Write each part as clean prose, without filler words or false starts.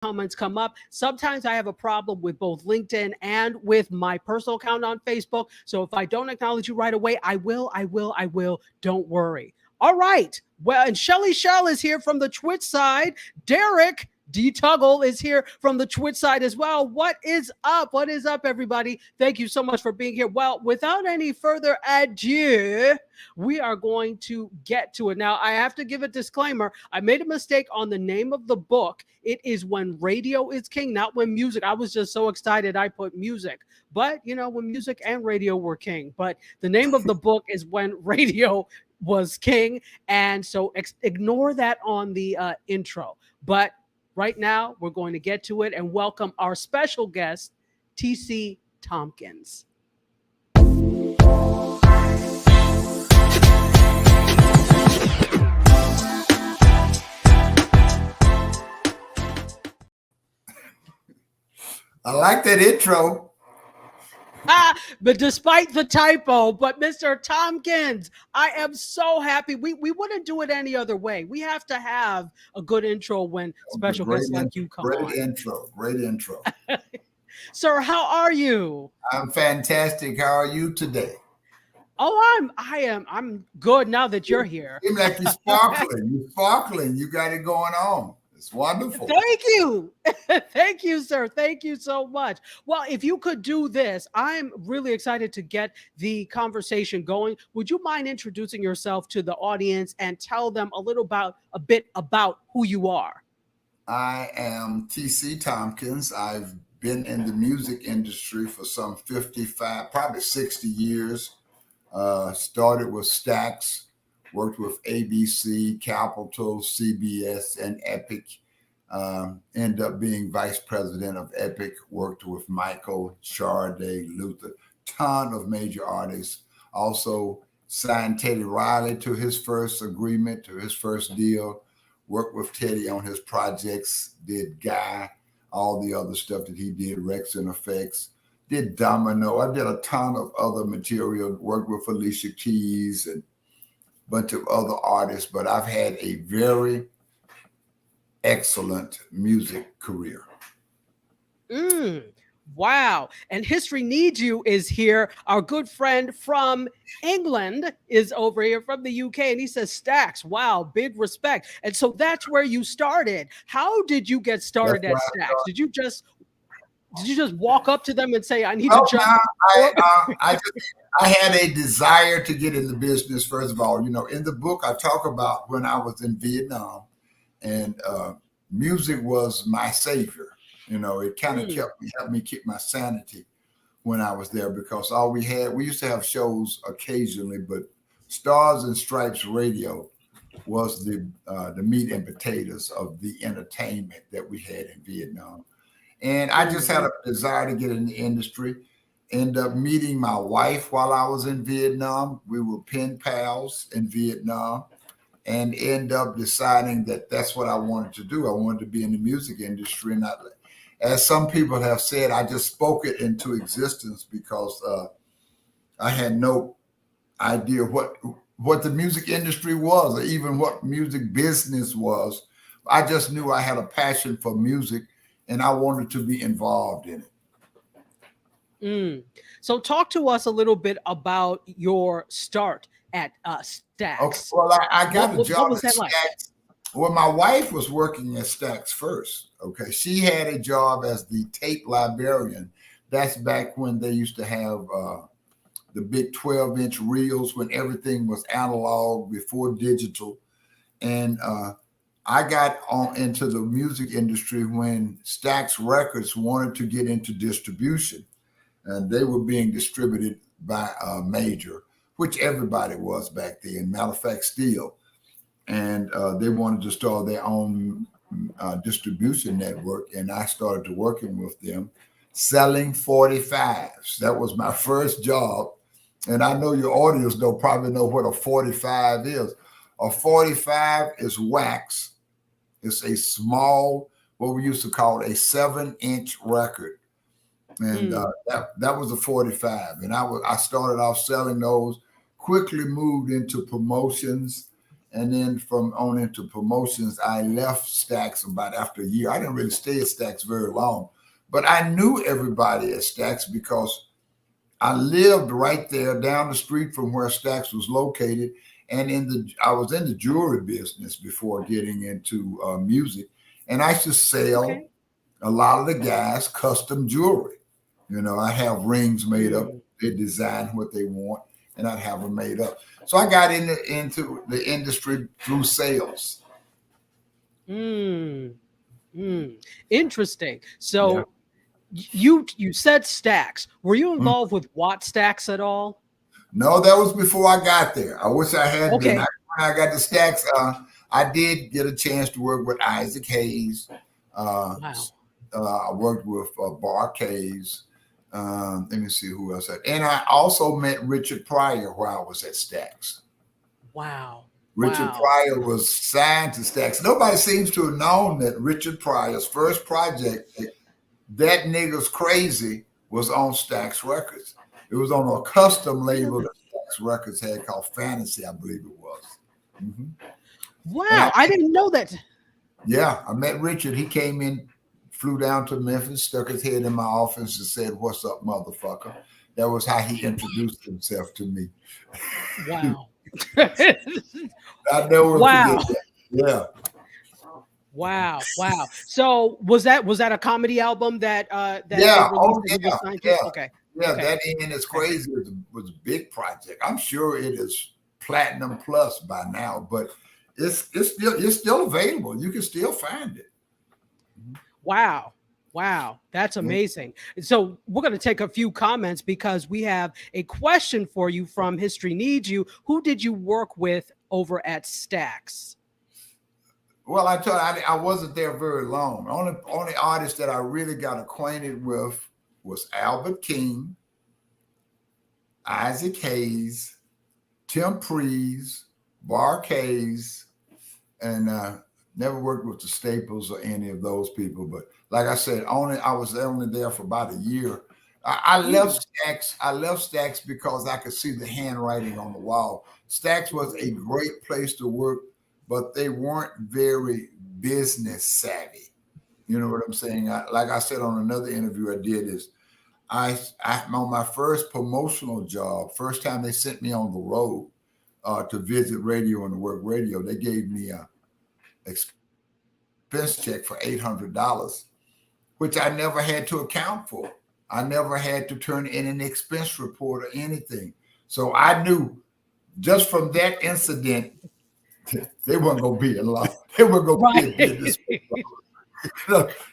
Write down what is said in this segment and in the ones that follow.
comments come up. Sometimes I have a problem with both LinkedIn and with my personal account on Facebook. So if I don't acknowledge you right away, I will. Don't worry. All right. Well, and Shelly Shell is here from the Twitch side. Derek D. Tuggle is here from the Twitch side as well. What is up? What is up, everybody? Thank you so much for being here. Well, without any further ado, we are going to get to it. Now, I have to give a disclaimer. I made a mistake on the name of the book. It is When Radio is King, not When Music. I was just so excited I put music. But, when music and radio were king. But the name of the book is When Radio was King. And so ignore that on the intro. But right now, we're going to get to it and welcome our special guest, TC Tompkins. I like that intro. But despite the typo, but Mr. Tompkins, I am so happy. We wouldn't do it any other way. We have to have a good intro when special guests like you come on. Great intro. Sir, how are you? I'm fantastic. How are you today? Oh, I'm good now that you're here. You seem like you're sparkling. You're sparkling. You got it going on. It's wonderful. Thank you. Thank you, sir. Thank you so much. Well, if you could do this, I'm really excited to get the conversation going. Would you mind introducing yourself to the audience and tell them a bit about who you are? I am TC Tompkins. I've been in the music industry for some 55, probably 60 years. Started with Stax. Worked with ABC, Capitol, CBS, and Epic. Ended up being vice president of Epic. Worked with Michael, Sade, Luther, ton of major artists. Also signed Teddy Riley to his first agreement, to his first deal. Worked with Teddy on his projects. Did Guy, all the other stuff that he did, Rex and Effects. Did Domino. I did a ton of other material. Worked with Alicia Keys and bunch of other artists, but I've had a very excellent music career. Wow. And History Needs You is here. Our good friend from England is over here from the UK, and he says, Stax, wow, big respect. And so that's where you started. How did you get started at Stax? Did you just walk up to them and say, I need to jump? I had a desire to get in the business, first of all. In the book, I talk about when I was in Vietnam, and music was my savior. It kind of helped me keep my sanity when I was there, because we used to have shows occasionally, but Stars and Stripes Radio was the meat and potatoes of the entertainment that we had in Vietnam. And I just had a desire to get in the industry. Ended up meeting my wife while I was in Vietnam. We were pen pals in Vietnam, and end up deciding that that's what I wanted to do. I wanted to be in the music industry. And as some people have said, I just spoke it into existence because I had no idea what the music industry was, or even what music business was. I just knew I had a passion for music, and I wanted to be involved in it. So talk to us a little bit about your start at Stax. Okay. Well, I got a job at Stax. Like? Well, my wife was working at Stax first. Okay. She had a job as the tape librarian. That's back when they used to have the big 12-inch reels, when everything was analog before digital. And I got into the music industry when Stax Records wanted to get into distribution. And they were being distributed by a major, which everybody was back then, matter of fact, still. And they wanted to start their own distribution network. And I started working with them, selling 45s. That was my first job. And I know your audience probably know what a 45 is. A 45 is wax. It's a small, what we used to call a 7-inch record. And that was a 45. And I started off selling those, quickly moved into promotions And then from on into promotions, I left Stax about after a year. I didn't really stay at Stax very long, but I knew everybody at Stax because I lived right there down the street from where Stax was located. And I was in the jewelry business before getting into music. And I used to sell a lot of the guys custom jewelry. You know, I have rings made up. They design what they want, and I'd have them made up. So I got into the industry through sales. Interesting. So you said Stax. Were you involved with Watt Stax at all? No, that was before I got there. I wish I had been. When I got to Stax, I did get a chance to work with Isaac Hayes. I worked with Bar Hayes. Let me see who else. And I also met Richard Pryor while I was at Stax. Wow. Richard Pryor was signed to Stax. Nobody seems to have known that Richard Pryor's first project, That Nigga's Crazy, was on Stax Records. It was on a custom label that Stax Records had called Fantasy, I believe it was. Wow, I didn't know that. Yeah, I met Richard. He came in, flew down to Memphis, stuck his head in my office and said, "What's up, motherfucker?" That was how he introduced himself to me. Wow. I never forget that. Yeah. Wow. So was that a comedy album that yeah. Okay. Yeah, That End Is Crazy was a big project. I'm sure it is platinum plus by now, but it's still available. You can still find it. Wow, that's amazing. So we're going to take a few comments because we have a question for you from History Needs You. Who did you work with over at Stax? Well, I wasn't there very long. Only artist that I really got acquainted with was Albert King, Isaac Hayes, Tim Prees, Bar Hayes, and never worked with the Staples or any of those people. But like I said, I was only there for about a year. I left Stax. I left Stax because I could see the handwriting on the wall. Stax was a great place to work, but they weren't very business savvy. You know what I'm saying? Like I said on another interview I did is, I on my first promotional job, first time they sent me on the road to visit radio and to work radio, they gave me a expense check for $800, which I never had to account for. I never had to turn in an expense report or anything. So I knew just from that incident, they weren't going to be in love. They weren't going to be in business.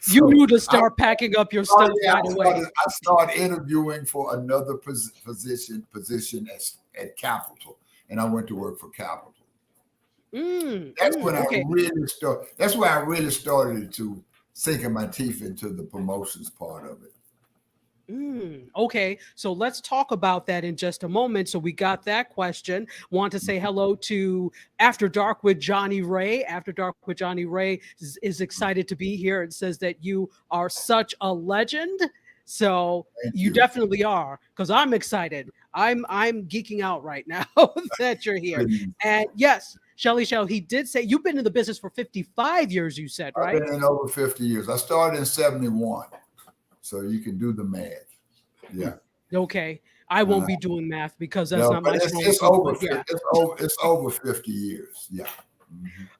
You knew to start packing up your stuff right away. I started interviewing for another position at Capitol, and I went to work for Capitol. That's when I really started. That's where I really started to sinking my teeth into the promotions part of it. Okay, so let's talk about that in just a moment. So we got that question. Want to say hello to After Dark with Johnny Ray. After Dark with Johnny Ray is excited to be here and says that you are such a legend. So you definitely are, because I'm excited. I'm geeking out right now that you're here. And yes, Shelly Shell, he did say you've been in the business for 55 years, you said, right? I've been in over 50 years. I started in 71. So you can do the math. Yeah. Okay. I won't be doing math because that's not my strong suit. It's over 50 years. Yeah.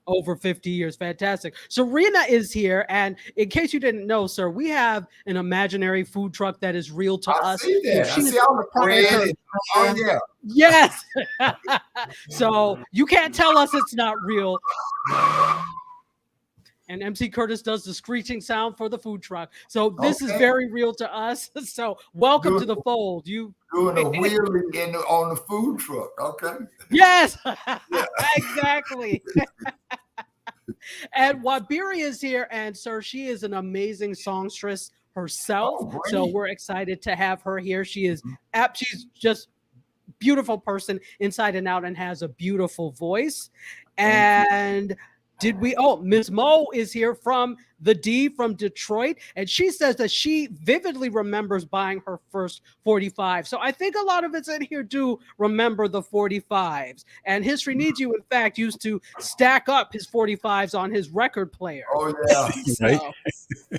Over 50 years. Fantastic. Serena is here. And in case you didn't know, sir, we have an imaginary food truck that is real to us. See that. I see all the bread. Oh, yeah. Yes. So you can't tell us it's not real. And MC Curtis does the screeching sound for the food truck. So this is very real to us. So welcome to the fold. You doing a wheelie on the food truck. Okay. Yes, exactly. And Wabiri is here, and sir, she is an amazing songstress herself. So we're excited to have her here. She's just beautiful person inside and out and has a beautiful voice. And Did we? Oh, Ms. Mo is here from the D from Detroit, and she says that she vividly remembers buying her first 45. So I think a lot of us in here do remember the 45s. And History Needs You, in fact, used to stack up his 45s on his record player. Oh yeah, Right.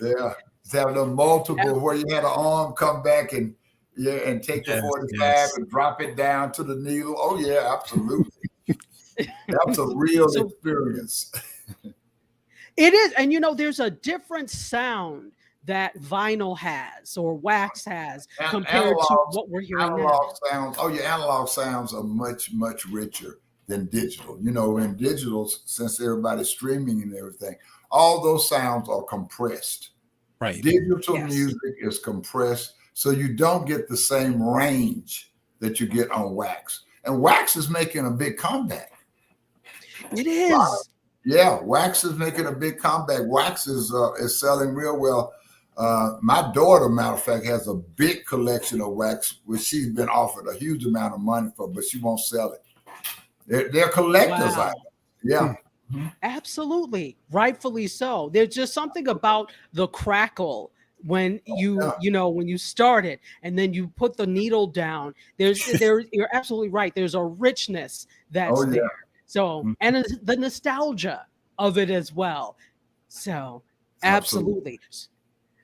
yeah. It's having a multiple where you had an arm come back and and take the Yes, 45 yes. and drop it down to the needle. Oh yeah, absolutely. That was a real So- experience. It is. And there's a different sound that vinyl has or wax has compared to Analog- what we're hearing now. Analog sounds. Oh yeah, analog sounds are much richer than digital. In digital, since everybody's streaming and everything, all those sounds are compressed. Right. Digital Yes. music is compressed, so you don't get the same range that you get on wax. And wax is making a big comeback. It is. Yeah, wax is making a big comeback. Wax is selling real well. My daughter, matter of fact, has a big collection of wax, which she's been offered a huge amount of money for, but she won't sell it. They're collectors' Wow. items. Yeah. Absolutely, rightfully so. There's just something about the crackle when when you start it and then you put the needle down. You're absolutely right. There's a richness that's Oh, yeah. there. So and the nostalgia of it as well. So absolutely.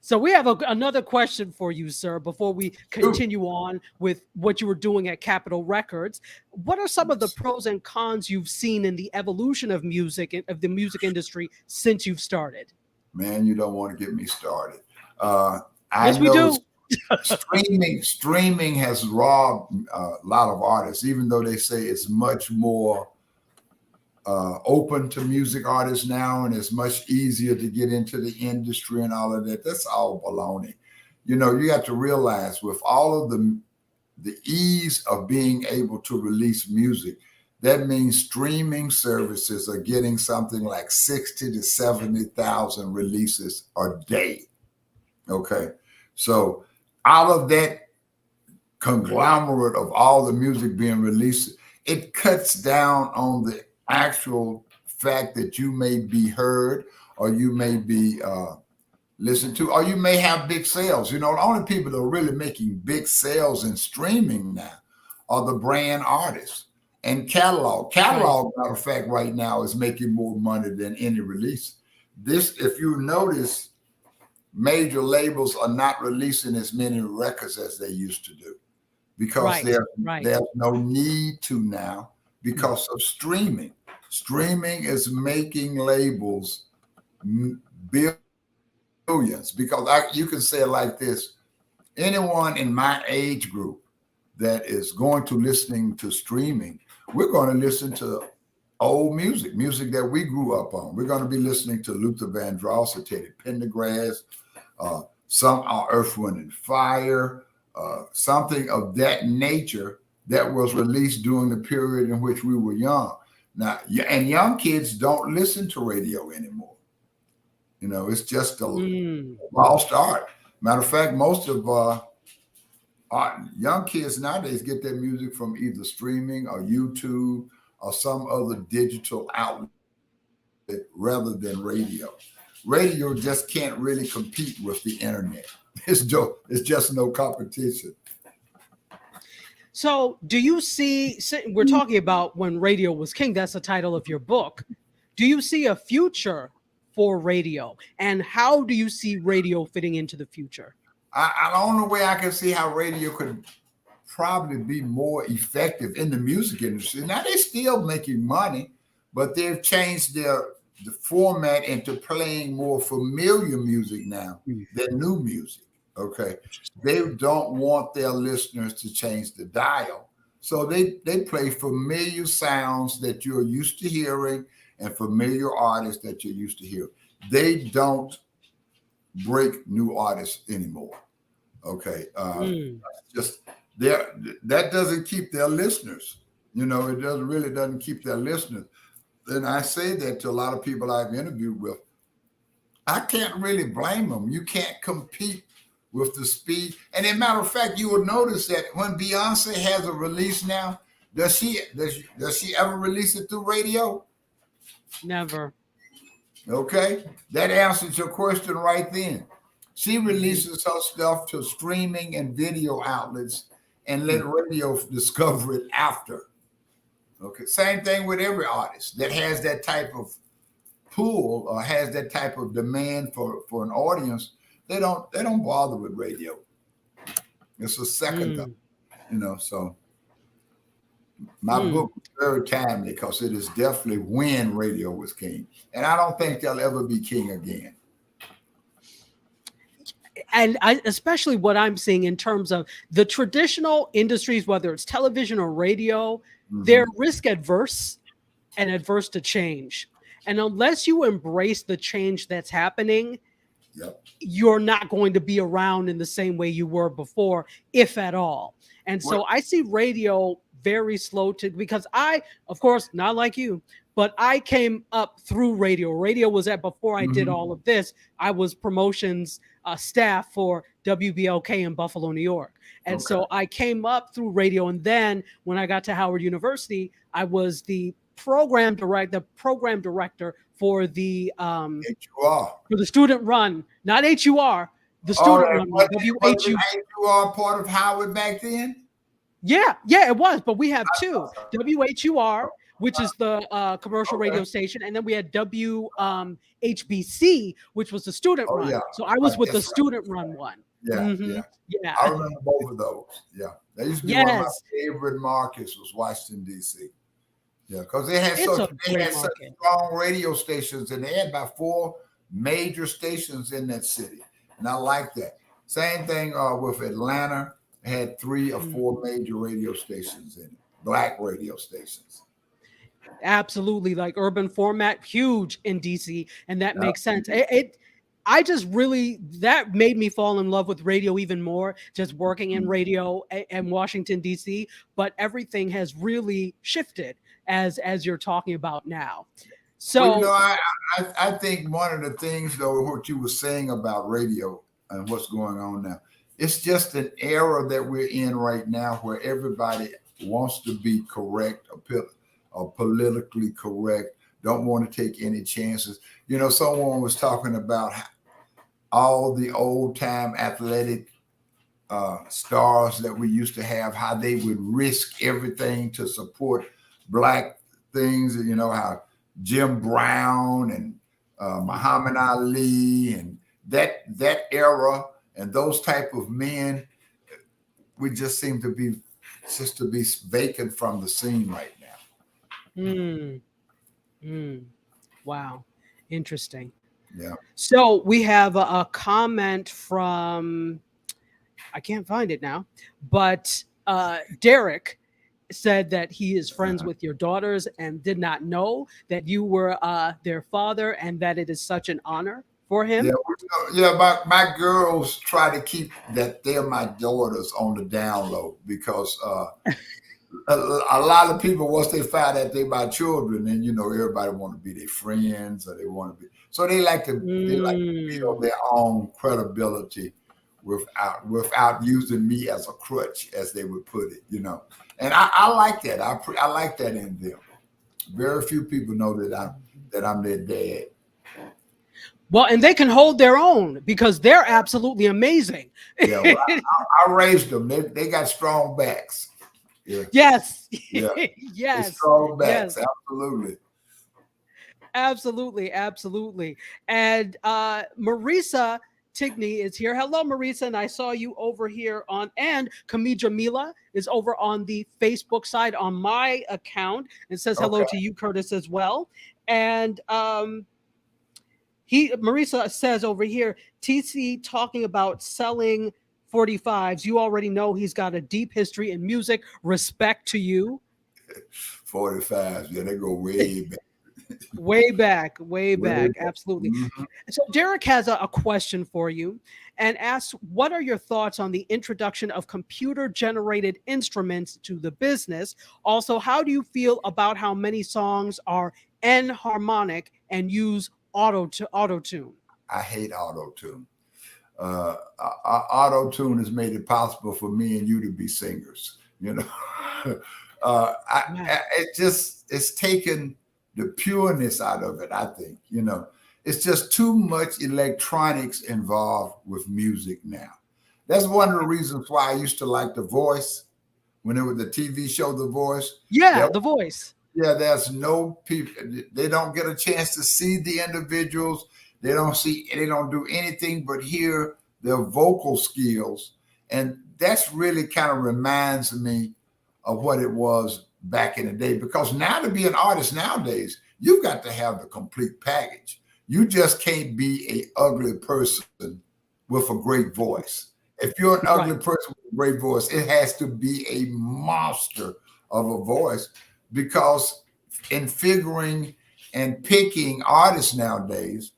So we have another question for you, sir, before we continue on with what you were doing at Capitol Records. What are some of the pros and cons you've seen in the evolution of music, of the music industry since you've started? Man, you don't want to get me started. Yes, we do. Streaming has robbed a lot of artists, even though they say it's much more open to music artists now, and it's much easier to get into the industry and all of that. That's all baloney. You have to realize with all of the ease of being able to release music, that means streaming services are getting something like 60 to 70,000 releases a day. Okay. So out of that conglomerate of all the music being released, it cuts down on the actual fact that you may be heard or you may be listened to, or you may have big sales. The only people that are really making big sales in streaming now are the brand artists and catalog. Catalog, matter of fact, right now is making more money than any release. If you notice, major labels are not releasing as many records as they used to do because there's no need to now because of streaming. Streaming is making labels billions because you can say it like this. Anyone in my age group that is going to listening to streaming, we're going to listen to old music that we grew up on. We're going to be listening to Luther Vandross or Teddy Pendergrass, some are Earth, Wind, and Fire, something of that nature that was released during the period in which we were young. Now, and young kids don't listen to radio anymore. It's just a lost art. Matter of fact, most of young kids nowadays get their music from either streaming or YouTube or some other digital outlet rather than radio. Radio just can't really compete with the internet. It's just no competition. So do you see, we're talking about when radio was king, that's the title of your book. Do you see a future for radio? And how do you see radio fitting into the future? The only way I can see how radio could probably be more effective in the music industry. Now they're still making money, but they've changed the format into playing more familiar music now than new music. Okay. They don't want their listeners to change the dial. So they play familiar sounds that you're used to hearing and familiar artists that you're used to hearing. They don't break new artists anymore. Okay. Just that doesn't keep their listeners. It doesn't keep their listeners. And I say that to a lot of people I've interviewed with. I can't really blame them. You can't compete with the speed. And as a matter of fact, you will notice that when Beyonce has a release now, does she ever release it through radio? Never. Okay, that answers your question right then. She releases her stuff to streaming and video outlets and let radio discover it after. Okay, same thing with every artist that has that type of pull or has that type of demand for an audience. They don't bother with radio. It's a second thought, Mm, So my mm. book was very timely because it is definitely when radio was king, and I don't think they'll ever be king again. And especially what I'm seeing in terms of the traditional industries, whether it's television or radio, they're Mhm. risk adverse and adverse to change. And unless you embrace the change that's happening, Yep. you're not going to be around in the same way you were before, if at all. And What? so I see radio very slow to, because I, of course, not like you, but I came up through radio. Radio was at before I did Mhm. all of this. I was promotions staff for WBLK in Buffalo, New York. And Okay. so I came up through radio. And then when I got to Howard University, I was the program director HUR. for the student run, not HUR, the Oh, student and run one, wasn't WHU. HUR part of Howard back then? Yeah, it was, but we have two, WHUR, which is the commercial Okay. radio station, and then we had WHBC, which was the student Oh run. yeah. So I was with the That's right. student run one. Yeah, yeah. Yeah. I remember both of those. Yeah. That used to be one of my Yes, favorite markets was Washington, D.C. Yeah, because they had it's a such great market. strong radio stations, and they had about 4 major stations in that city. And I like that. Same thing with Atlanta. It had 3 or 4 major radio stations in it, black radio stations. Absolutely, like urban format, huge in DC, and that Yeah. makes sense. I just really, that made me fall in love with radio even more, just working in radio and Washington DC. But everything has really shifted as you're talking about now. Well, So I think one of the things, though, what you were saying about radio and what's going on now, it's just an era that we're in right now where everybody wants to be correct or politically correct, don't want to take any chances. Someone was talking about all the old time athletic stars that we used to have, how they would risk everything to support black things. How Jim Brown and Muhammad Ali and that era and those type of men, we just seem to be vacant from the scene right now. wow, interesting. Yeah. So we have a comment from, I can't find it now, but Derek said that he is friends with your daughters and did not know that you were their father, and that it is such an honor for him. My girls try to keep that they're my daughters on the down low because a lot of people, once they find out they're my children, then everybody want to be their friends, or they want to be, so they like to build their own credibility without using me as a crutch, as they would put it. And I like that. I like that in them. Very few people know that I'm their dad. Well, and they can hold their own because they're absolutely amazing. Yeah, well, I raised them. They got strong backs. Yeah. Yes. Yeah. Yes. Strong backs. Yes. Absolutely. Absolutely. And Marisa Tigney is here. Hello, Marisa. And I saw you over here and Kami Jamila is over on the Facebook side on my account and says hello to you, Curtis, as well. And Marisa says over here, TC talking about selling 45s. You already know he's got a deep history in music. Respect to you. 45s. Yeah, they go way back. Way back. Absolutely. Mm-hmm. So Derek has a question for you and asks, what are your thoughts on the introduction of computer-generated instruments to the business? Also, how do you feel about how many songs are enharmonic and use auto-tune? I hate auto-tune. Auto-tune has made it possible for me and you to be singers. It's taken the pureness out of it, I think, It's just too much electronics involved with music now. That's one of the reasons why I used to like The Voice when it was the TV show The Voice. Yeah, The Voice. Yeah, there's no people. They don't get a chance to see the individuals. They don't do anything but hear their vocal skills. And that's really kind of reminds me of what it was back in the day. Because now to be an artist nowadays, you've got to have the complete package. You just can't be an ugly person with a great voice. If you're an ugly person with a great voice, it has to be a monster of a voice, because in figuring and picking artists nowadays,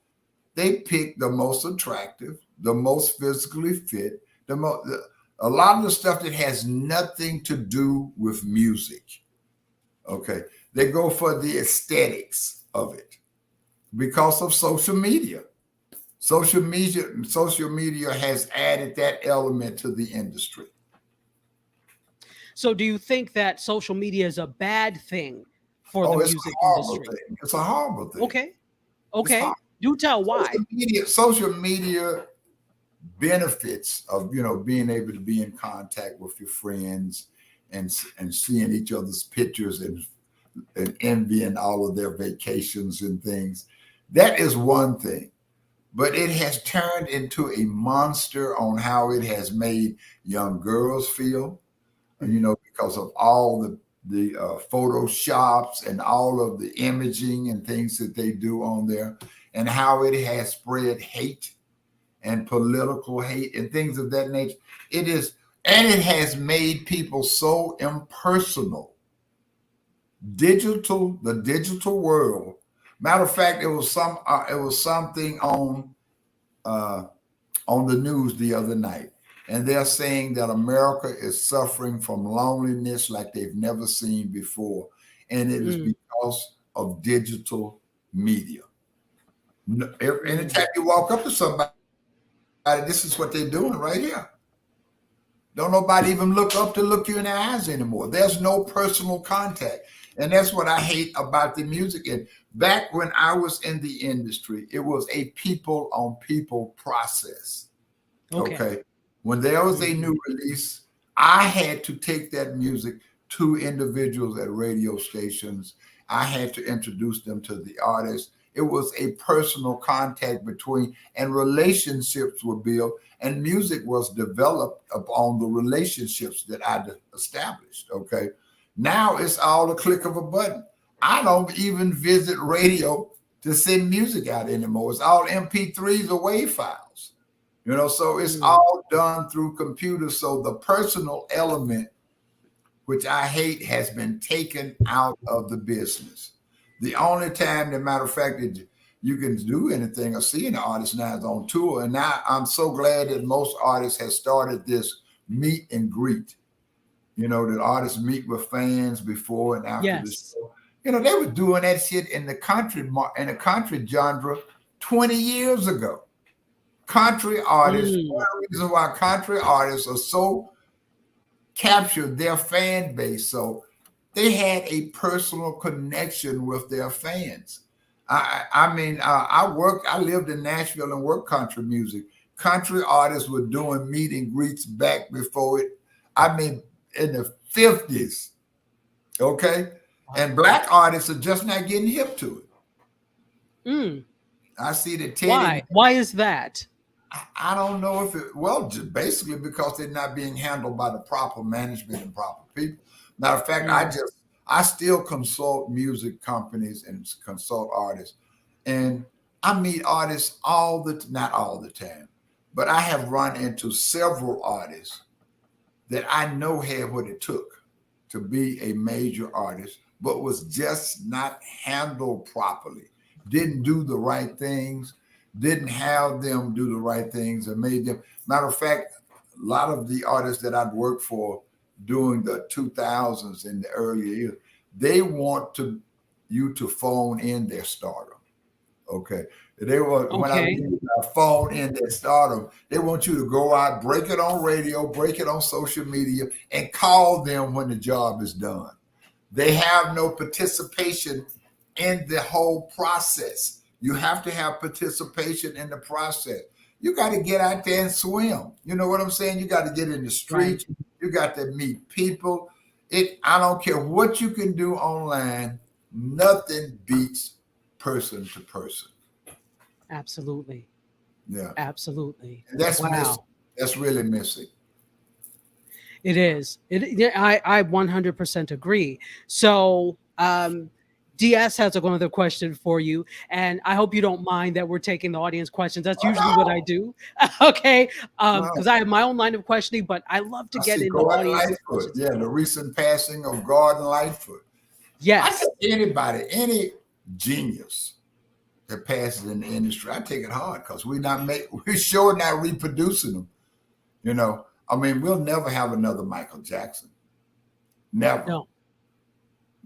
they pick the most attractive, the most physically fit, a lot of the stuff that has nothing to do with music. Okay. They go for the aesthetics of it because of social media. Social media has added that element to the industry. So do you think that social media is a bad thing for the music industry? It's a horrible thing. Okay. Do tell why. Social media benefits of being able to be in contact with your friends and seeing each other's pictures and envying all of their vacations and things. That is one thing. But it has turned into a monster on how it has made young girls feel, because of all the photoshops and all of the imaging and things that they do on there, and how it has spread hate and political hate and things of that nature. It has made people so impersonal. The digital world. Matter of fact, it was something on the news the other night, and they're saying that America is suffering from loneliness like they've never seen before, and it is because of digital media. Anytime you walk up to somebody, this is what they're doing right here. Don't nobody even look up to look you in the eyes anymore. There's no personal contact. And that's what I hate about the music. And back when I was in the industry, it was a people on people process. Okay. When there was a new release, I had to take that music to individuals at radio stations. I had to introduce them to the artist. It was a personal contact and relationships were built, and music was developed upon the relationships that I established. Okay. Now it's all a click of a button. I don't even visit radio to send music out anymore. It's all MP3s or WAV files, so it's all done through computers. So the personal element, which I hate, has been taken out of the business. The only time, as a matter of fact, that you can do anything or see an artist now is on tour. And now I'm so glad that most artists have started this meet and greet. That artists meet with fans before and after the show. They were doing that shit in the country genre 20 years ago. Country artists, one of the reasons why country artists are so captured their fan base. So they had a personal connection with their fans. I lived in Nashville and worked country music. Country artists were doing meet and greets back before it. In the 50s, okay? And Black artists are just not getting hip to it. I see that Teddy. Why? Why is that? I don't know if just basically because they're not being handled by the proper management and proper people. Matter of fact, I still consult music companies and consult artists. And I meet artists not all the time, but I have run into several artists that I know had what it took to be a major artist, but was just not handled properly. Didn't do the right things, didn't have them do the right things, and made them. Matter of fact, a lot of the artists that I'd worked for during the 2000s and the earlier years, they want you to phone in their stardom. Okay. When I phone in their stardom, they want you to go out, break it on radio, break it on social media, and call them when the job is done. They have no participation in the whole process. You have to have participation in the process. You got to get out there and swim. You know what I'm saying? You got to get in the Right. streets. You got to meet people. I don't care what you can do online. Nothing beats person to person. Absolutely. Yeah. Absolutely. And that's missing. Wow. That's really missing. It is. I 100% agree. So, DS has another question for you, and I hope you don't mind that we're taking the audience questions. That's usually what I do. Okay, Wow. because I have my own line of questioning, but I love to I get see into Gordon audience Lightfoot. questions. Yeah, the recent passing of Gordon Lightfoot. I Yes. think anybody, any genius that passes in the industry, I take it hard because we're sure not reproducing them. You know, I mean, we'll never have another Michael Jackson. Never. No.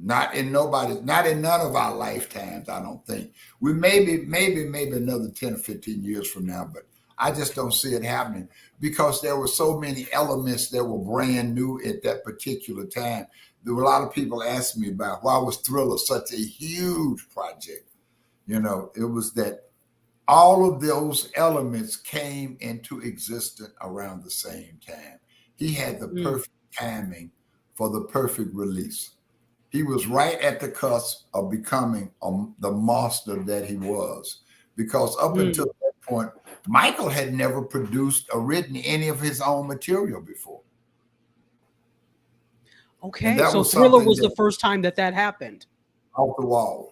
Not in none of our lifetimes, I don't think. We maybe another 10 or 15 years from now, but I just don't see it happening because there were so many elements that were brand new at that particular time. There were a lot of people asking me about why was Thriller such a huge project. You know, it was that all of those elements came into existence around the same time. He had the perfect timing for the perfect release. He was right at the cusp of becoming the monster that he was, because up until that point, Michael had never produced or written any of his own material before. Okay, so Thriller was the first time that happened. Off the Wall.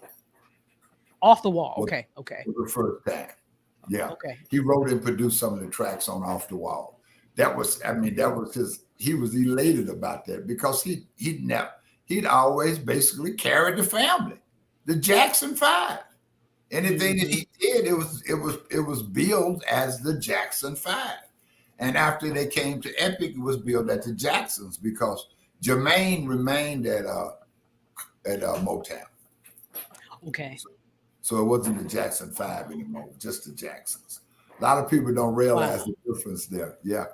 Off the Wall. Okay. Okay. Was the first time. Yeah. Okay. He wrote and produced some of the tracks on Off the Wall. That was his. He was elated about that because he'd always basically carried the family, the Jackson Five. Anything that he did, it was billed as the Jackson Five. And after they came to Epic, it was billed at the Jacksons because Jermaine remained at Motown. Okay. So it wasn't the Jackson Five anymore, just the Jacksons. A lot of people don't realize the difference there. Yeah.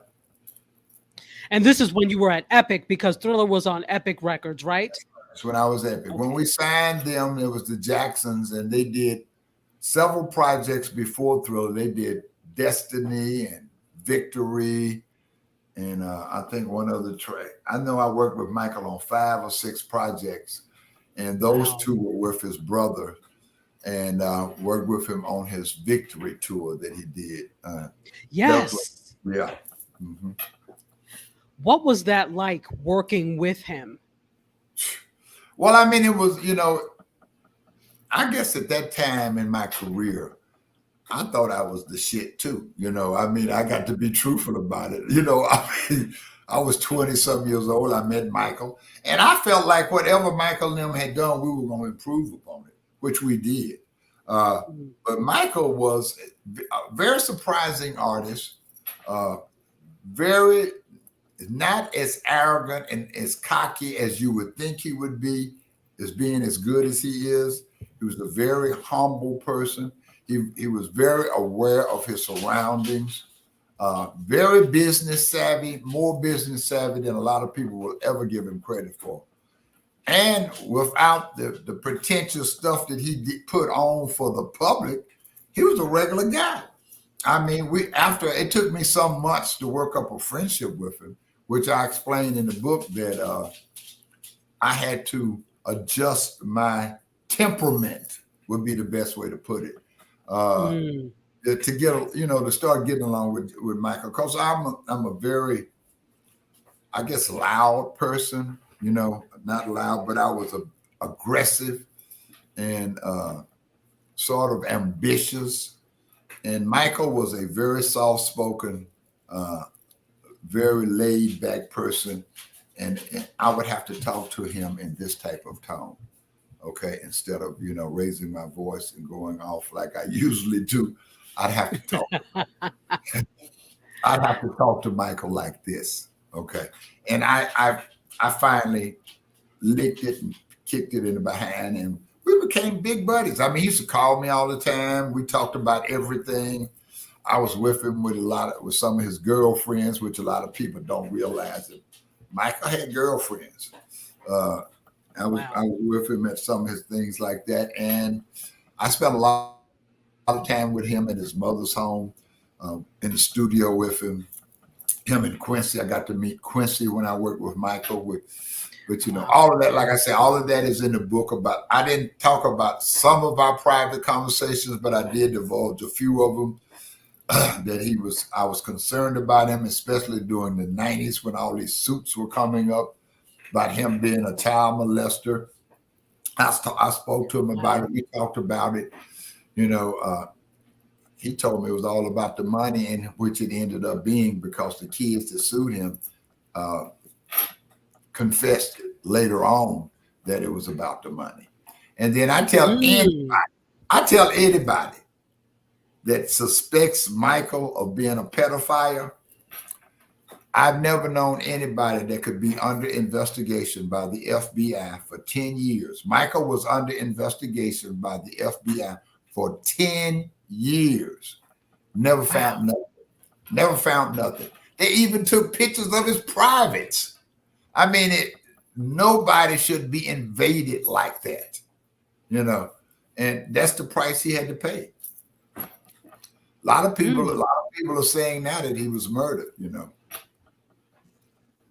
And this is when you were at Epic because Thriller was on Epic Records, right? That's when I was Epic. Okay. When we signed them, it was the Jacksons, and they did several projects before Thriller. They did Destiny and Victory, and I think one other track. I know I worked with Michael on 5 or 6 projects, and those 2 were with his brother, and worked with him on his Victory tour that he did. Yes. Yeah. Mm-hmm. What was that like working with him? Well, I mean, it was, I guess at that time in my career, I thought I was the shit too. I mean, I got to be truthful about it. I was 20-something years old. I met Michael, and I felt like whatever Michael and them had done, we were going to improve upon it, which we did. But Michael was a very surprising artist, very not as arrogant and as cocky as you would think he would be, as being as good as he is. He was a very humble person. He was very aware of his surroundings, very business savvy, more business savvy than a lot of people will ever give him credit for. And without the pretentious stuff that he put on for the public, he was a regular guy. I mean, it took me some months to work up a friendship with him, which I explained in the book that I had to adjust my temperament, would be the best way to put it, to get, to start getting along with Michael. Because I'm a very, I guess, loud person, not loud, but I was aggressive and sort of ambitious. And Michael was a very soft-spoken, very laid-back person, and I would have to talk to him in this type of tone, okay, instead of raising my voice and going off like I usually do. I'd have to talk. I'd have to talk to Michael like this, okay, and I finally licked it and kicked it in the behind, and we became big buddies. I mean, he used to call me all the time. We talked about everything. I was with him with some of his girlfriends, which a lot of people don't realize that Michael had girlfriends. I was with him at some of his things like that, and I spent a lot lot of time with him at his mother's home, in the studio with him. Him and Quincy. I got to meet Quincy when I worked with Michael. But all of that, like I said, all of that is in the book. I didn't talk about some of our private conversations, but I did divulge a few of them. That I was concerned about him, especially during the 90s when all these suits were coming up about him being a child molester. I spoke to him about it. We talked about it. He told me it was all about the money, in which it ended up being, because the kids that sued him confessed later on that it was about the money. And then I tell anybody that suspects Michael of being a pedophile, I've never known anybody that could be under investigation by the FBI for 10 years. Michael was under investigation by the FBI for 10 years. Never found nothing. Never found nothing. They even took pictures of his privates. I mean, nobody should be invaded like that, and that's the price he had to pay. A lot of people are saying now that he was murdered,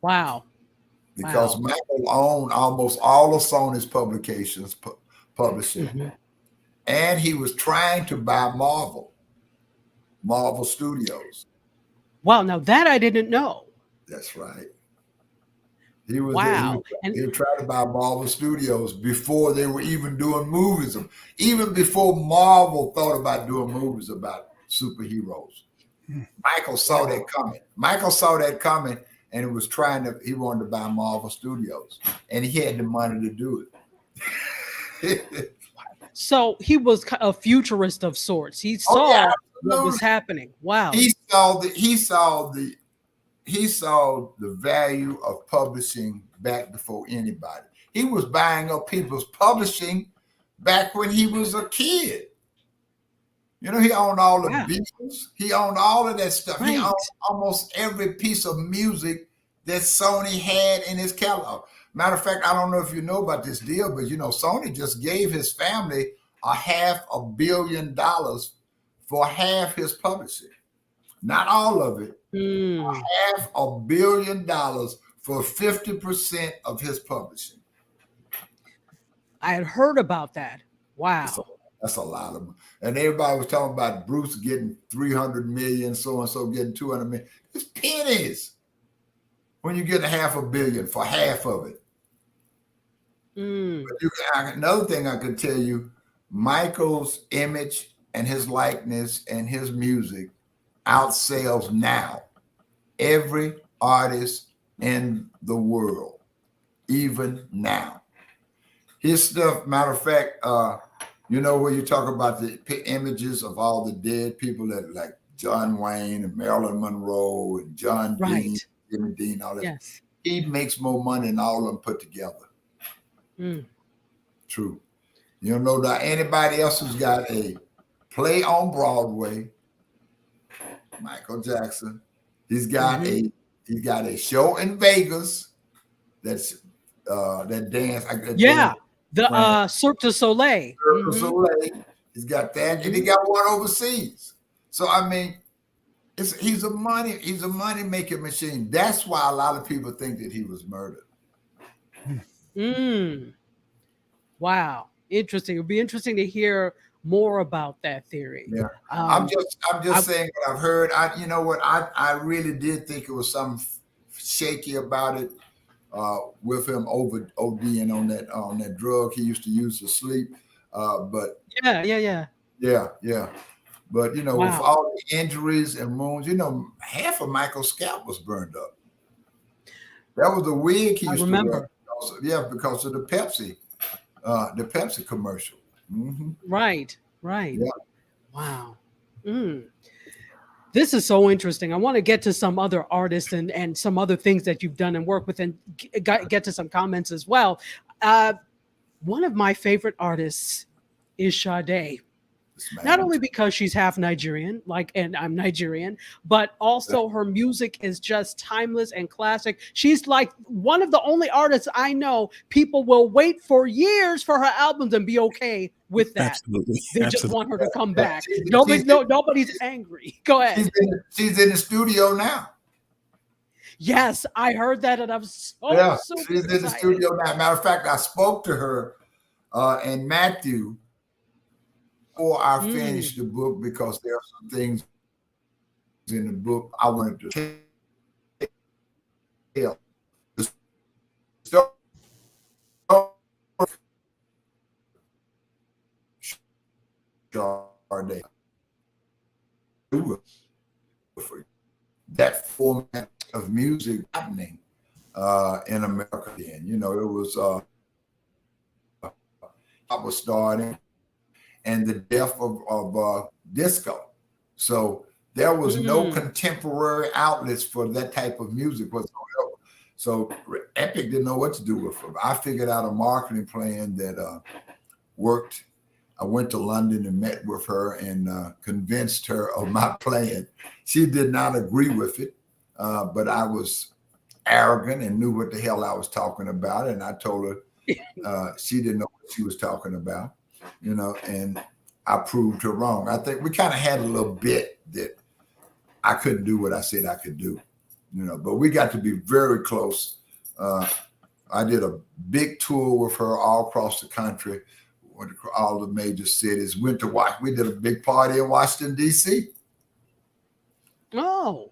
Wow. Because Michael owned almost all of Sony's publications, publishing, and he was trying to buy Marvel Studios. Wow, now that I didn't know. That's right. He was he tried to buy Marvel Studios before they were even doing movies. Even before Marvel thought about doing movies about superheroes. Michael saw that coming. And he wanted to buy Marvel Studios. And he had the money to do it. So he was a futurist of sorts. He saw what was happening. Wow. He saw the value of publishing back before anybody. He was buying up people's publishing back when he was a kid. He owned all the Beatles. He owned all of that stuff. Right. He owned almost every piece of music that Sony had in his catalog. Matter of fact, I don't know if you know about this deal, but Sony just gave his family $500 million for half his publishing. Not all of it. $500 million for 50% of his publishing. I had heard about that. Wow. That's a lot of money. And everybody was talking about Bruce getting 300 million, so-and-so getting 200 million. It's pennies when you get $500 million for half of it. But another thing I could tell you, Michael's image and his likeness and his music outsells now every artist in the world, even now. His stuff, matter of fact, where you talk about the images of all the dead people that like John Wayne and Marilyn Monroe and John Dean, Jimmy Dean, all that. Yes. He makes more money than all of them put together. True. You don't know that anybody else who's got a play on Broadway. Michael Jackson. He's got a show in Vegas that's that dance. The Cirque du Soleil. Cirque du Soleil. He's got that, and he got one overseas. So I mean, he's a money making machine. That's why a lot of people think that he was murdered. Wow, interesting. It'll be interesting to hear more about that theory. Yeah, I'm just saying what I've heard. I really did think it was something shaky about it with him ODing on that drug he used to use to sleep. But yeah. But with all the injuries and wounds, half of Michael's scalp was burned up. That was the wig he used to wear. Because of the Pepsi commercial. Right. Yeah. Wow. This is so interesting. I want to get to some other artists and some other things that you've done and work with, and get to some comments as well. One of my favorite artists is Sade. This Not man. only because she's half Nigerian, like, and I'm Nigerian, but also her music is just timeless and classic. She's like one of the only artists I know people will wait for years for her albums and be okay with that. Absolutely. They just Absolutely. want her to come Yeah, back. Nobody's angry. Go ahead. she's in the studio now. Yes, I heard that, and I'm so Yeah, super she's in the excited. studio now. Matter of fact, I spoke to her and Matthew before I finished the book because there are some things in the book I wanted to tell. The story Sade. That format of music happening in America then. You know, it was I was starting and the death of disco. So there was no contemporary outlets for that type of music whatsoever. So Epic didn't know what to do with it. I figured out a marketing plan that worked. I went to London and met with her and convinced her of my plan. She did not agree with it, but I was arrogant and knew what the hell I was talking about. And I told her she didn't know what she was talking about, you know, and I proved her wrong. I think we kind of had a little bit that I couldn't do what I said I could do, you know, but we got to be very close. I did a big tour with her all across the country, went to all the major cities, went to watch. We did a big party in Washington, D.C. Oh.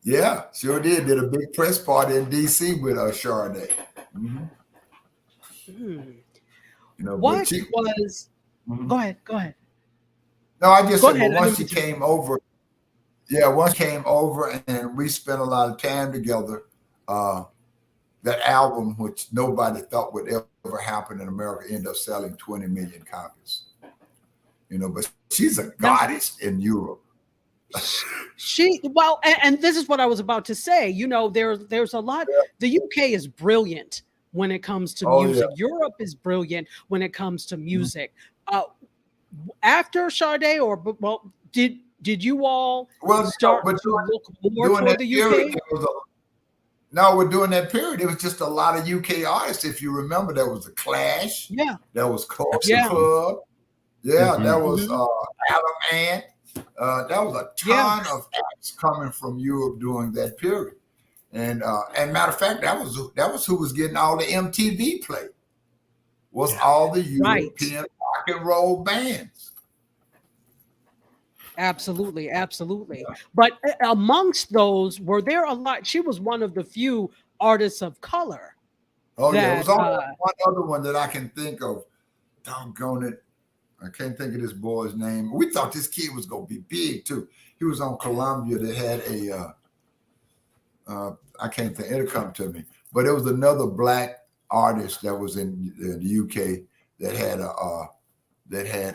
Yeah, sure did. Did a big press party in D.C. with Sade. Mm-hmm. You know, what was? Mm-hmm. Go ahead. No, I just Go said, ahead. well, once she came over, once she came over and we spent a lot of time together, that album, which nobody thought would ever happen in America, ended up selling 20 million copies. You know, but she's a goddess in Europe. And this is what I was about to say. You know, there's a lot. Yeah. The UK is brilliant when it comes to music. Yeah. Europe is brilliant when it comes to music. After Sade, or well, did you all start to look more toward the UK? No, we're doing that period. It was just a lot of UK artists. If you remember, there was The Clash. Yeah. There was Culture Club. Yeah, there was Adam Ant. There was a ton of acts coming from Europe during that period. And matter of fact, that was who was getting all the MTV play. Was all the European rock and roll bands. Absolutely. But amongst those, were there a lot? She was one of the few artists of color. There was only one other one that I can think of. Doggone it. I can't think of this boy's name. We thought this kid was going to be big too. He was on Columbia that had I can't think, it'll come to me. But it was another black artist that was in the UK that had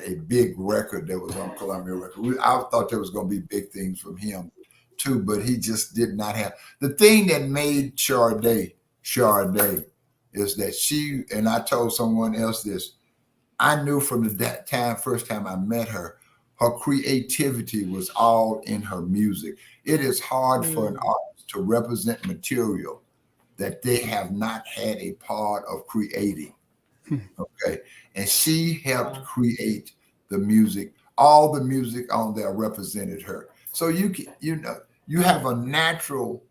a big record that was on Columbia Records. I thought there was going to be big things from him too, but he just did not have. The thing that made Sade is that she, and I told someone else this, I knew from the first time I met her, her creativity was all in her music. It is hard for an artist to represent material that they have not had a part of creating. Okay. And she helped create the music. All the music on there represented her. So you have a natural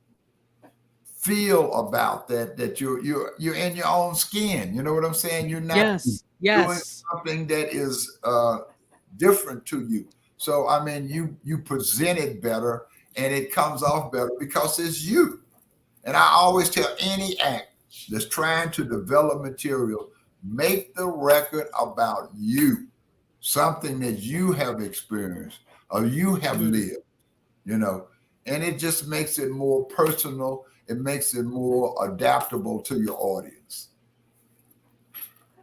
feel about that you're in your own skin. You know what I'm saying? You're not doing something that is different to you. So I mean, you present it better and it comes off better because it's you. And I always tell any act that's trying to develop material, make the record about you, something that you have experienced or you have lived, you know, and it just makes it more personal. It makes it more adaptable to your audience.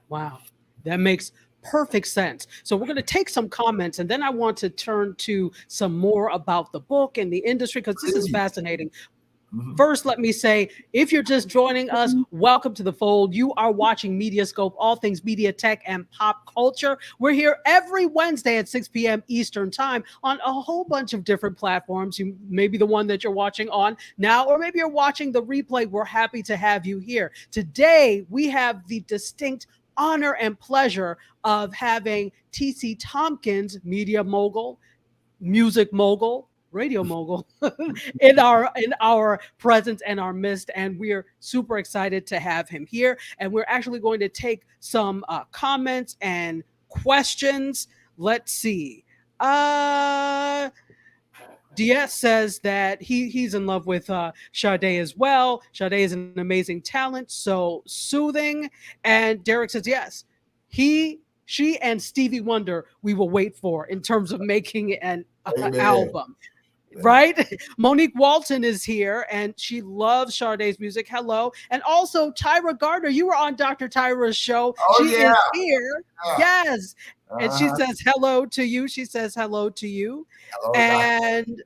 Wow. That makes perfect sense. So we're going to take some comments and then I want to turn to some more about the book and the industry because this is fascinating. First, let me say, if you're just joining us, welcome to the fold. You are watching Mediascope, all things media, tech, and pop culture. We're here every Wednesday at 6 p.m. Eastern Time on a whole bunch of different platforms. You maybe the one that you're watching on now, or maybe you're watching the replay. We're happy to have you here. Today, we have the distinct honor and pleasure of having T.C. Tompkins, media mogul, music mogul, radio mogul in our presence and our midst, and we're super excited to have him here. And we're actually going to take some comments and questions. Let's see. DS says that he's in love with Sade as well. Sade is an amazing talent, so soothing. And Derek says yes, she and Stevie Wonder we will wait for in terms of making an album. Right? Monique Walton is here and she loves Sade's music. Hello. And also Tyra Gardner. You were on Dr. Tyra's show. She is here. Yes. And she says hello to you. She says hello to you. Hello, and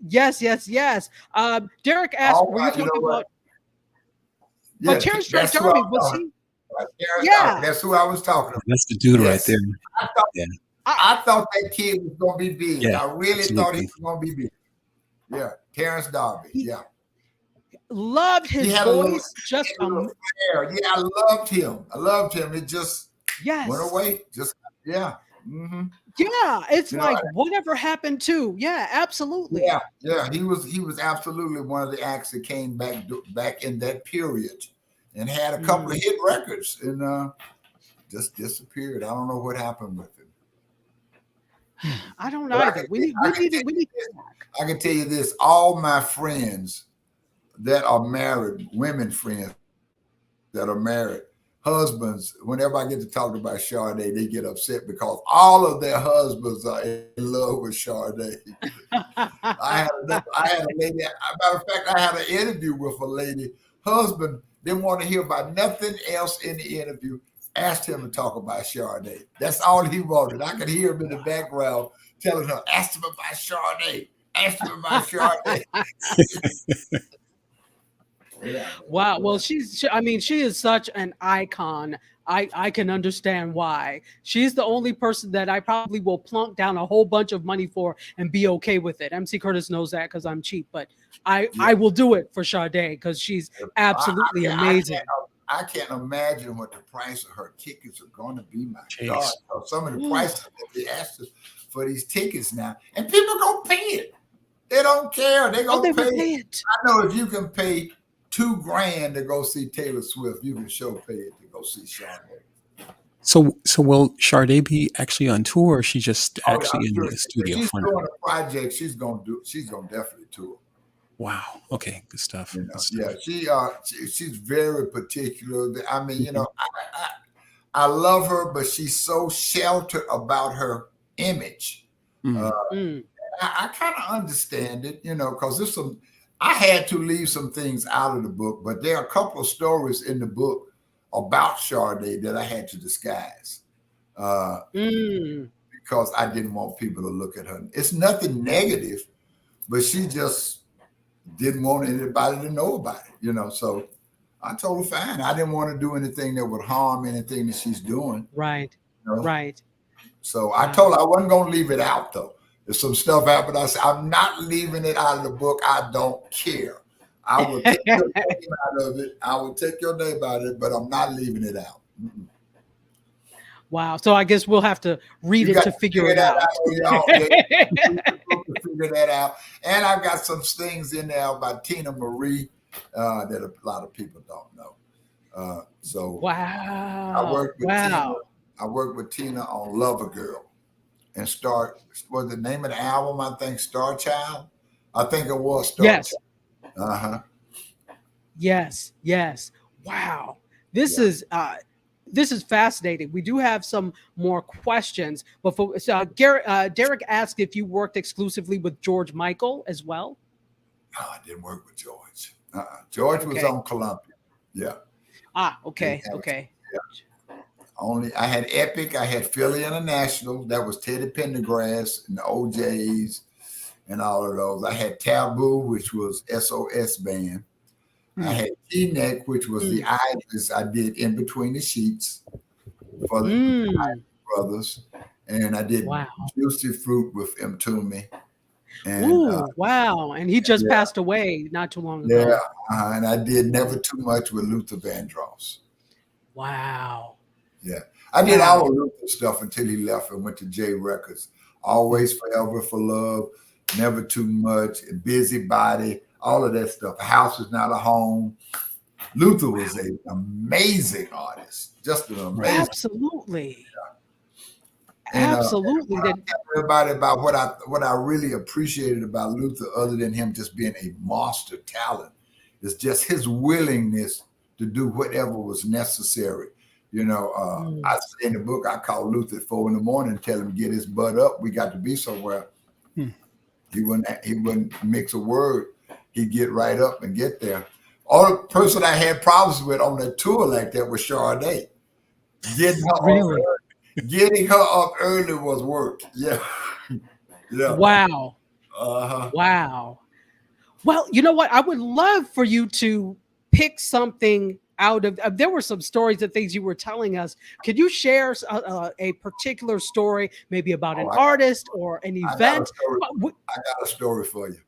yes. Derek asked, were you talking about? Yeah, but Terrence Trent D'Arby, was he? Yeah, that's who I was talking about. That's the dude right there. I thought that kid was going to be big. Yeah, I really absolutely. thought he was going to be big. Yeah, Terrence D'Arby. Yeah. Loved his voice. Yeah, I loved him. It just went away. Just, yeah. Mm-hmm. Yeah, it's whatever happened to. Yeah, absolutely. Yeah. He was absolutely one of the acts that came back in that period and had a couple of hit records and just disappeared. I don't know what happened with him. I don't know either. We need I can tell you this: all my friends that are married, women friends that are married, husbands, whenever I get to talk about Sade, they get upset because all of their husbands are in love with Sade. I had a lady. Matter of fact, I had an interview with a lady. Husband didn't want to hear about nothing else in the interview. Asked him to talk about Sade. That's all he wanted. I could hear him in the background telling her, ask him about Sade. Ask him about Sade. Wow. Well, she is such an icon. I can understand why. She's the only person that I probably will plunk down a whole bunch of money for and be okay with it. MC Curtis knows that because I'm cheap, but I will do it for Sade because she's absolutely amazing. I can't imagine what the price of her tickets are going to be. My God, some of the prices that they asked us for these tickets now, and people gonna pay it. They don't care. They're gonna pay it. I know if you can pay $2,000 to go see Taylor Swift, you can sure pay it to go see Sade. So will Sade be actually on tour, or is she just actually in the studio? If she's doing a project, she's gonna definitely tour. Wow. Okay. Good stuff. Good stuff. Yeah, she's very particular. I mean, I love her, but she's so sheltered about her image. I kind of understand it, because there's some. I had to leave some things out of the book, but there are a couple of stories in the book about Sade that I had to disguise because I didn't want people to look at her. It's nothing negative, but she just didn't want anybody to know about it, So I told her, fine. I didn't want to do anything that would harm anything that she's doing. Right. Right. So I told her I wasn't going to leave it out, though. If some stuff happened, I said, I'm not leaving it out of the book. I don't care. I will take your name out of it. I will take your name out of it, but I'm not leaving it out. Wow. So I guess we'll have to read it to figure it out. Figure that out. And I've got some things in there about Tina Marie that a lot of people don't know. I worked with Tina on Lover Girl and was the name of the album, I think, Star Child? I think it was Star Child. Uh-huh. Yes. Wow. This is fascinating. We do have some more questions, but Derek asked if you worked exclusively with George Michael as well. No, I didn't work with George. George was on Columbia. Yeah. Okay. I had Epic. I had Philly International. That was Teddy Pendergrass and the OJs and all of those. I had Taboo, which was SOS Band. I had T-Neck, which was the idols I did In Between the Sheets for the brothers. And I did Juicy Fruit with M. Toomey. And, wow. And he just passed away not too long ago. Yeah. And I did Never Too Much with Luther Vandross. Wow. Yeah. I did all of Luther stuff until he left and went to J Records. Always Forever for Love, Never Too Much, Busybody, all of that stuff. A House Is Not a Home. Luther was an amazing artist. Just an amazing. Absolutely. And, absolutely. I tell everybody about what I really appreciated about Luther, other than him just being a monster talent, is just his willingness to do whatever was necessary. You know, I say in the book, I call Luther at 4 a.m, tell him to get his butt up. We got to be somewhere. He wouldn't mix a word. He'd get right up and get there. Only person I had problems with on that tour like that was Sade. Getting her up early was work. Yeah. Yeah. Wow. Uh-huh. Wow. Well, you know what? I would love for you to pick something out of, there were some stories and things you were telling us. Could you share a particular story, maybe about an artist or an event? I got a story for you.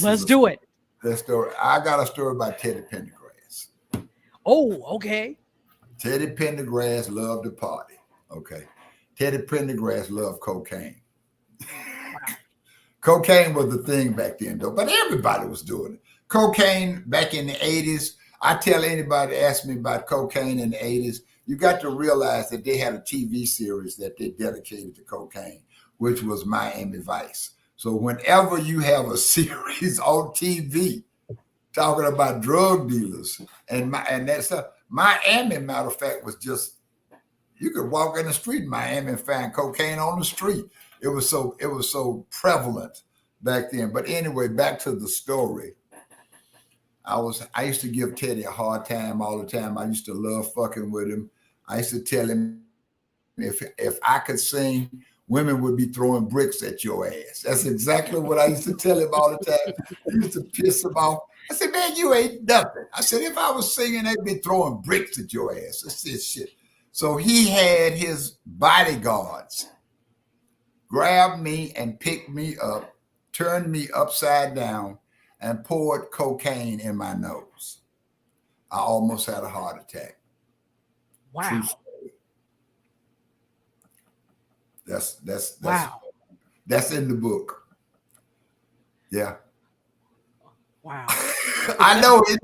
Let's do it. That story. I got a story about Teddy Pendergrass. Oh, okay. Teddy Pendergrass loved to party. Okay. Teddy Pendergrass loved cocaine. Cocaine was the thing back then, though, but everybody was doing it. Cocaine back in the 80s. I tell anybody that asks me about cocaine in the 80s, you got to realize that they had a TV series that they dedicated to cocaine, which was Miami Vice. So whenever you have a series on TV talking about drug dealers and that stuff, Miami, matter of fact, was just, you could walk in the street in Miami and find cocaine on the street. It was so prevalent back then. But anyway, back to the story. I used to give Teddy a hard time all the time. I used to love fucking with him. I used to tell him if I could sing, women would be throwing bricks at your ass. That's exactly what I used to tell him all the time. I used to piss him off. I said, man, you ain't nothing. I said, if I was singing, they'd be throwing bricks at your ass. That's this shit. So he had his bodyguards grab me and pick me up, turn me upside down, and poured cocaine in my nose. I almost had a heart attack. Wow. That's in the book. Yeah. Wow. I know it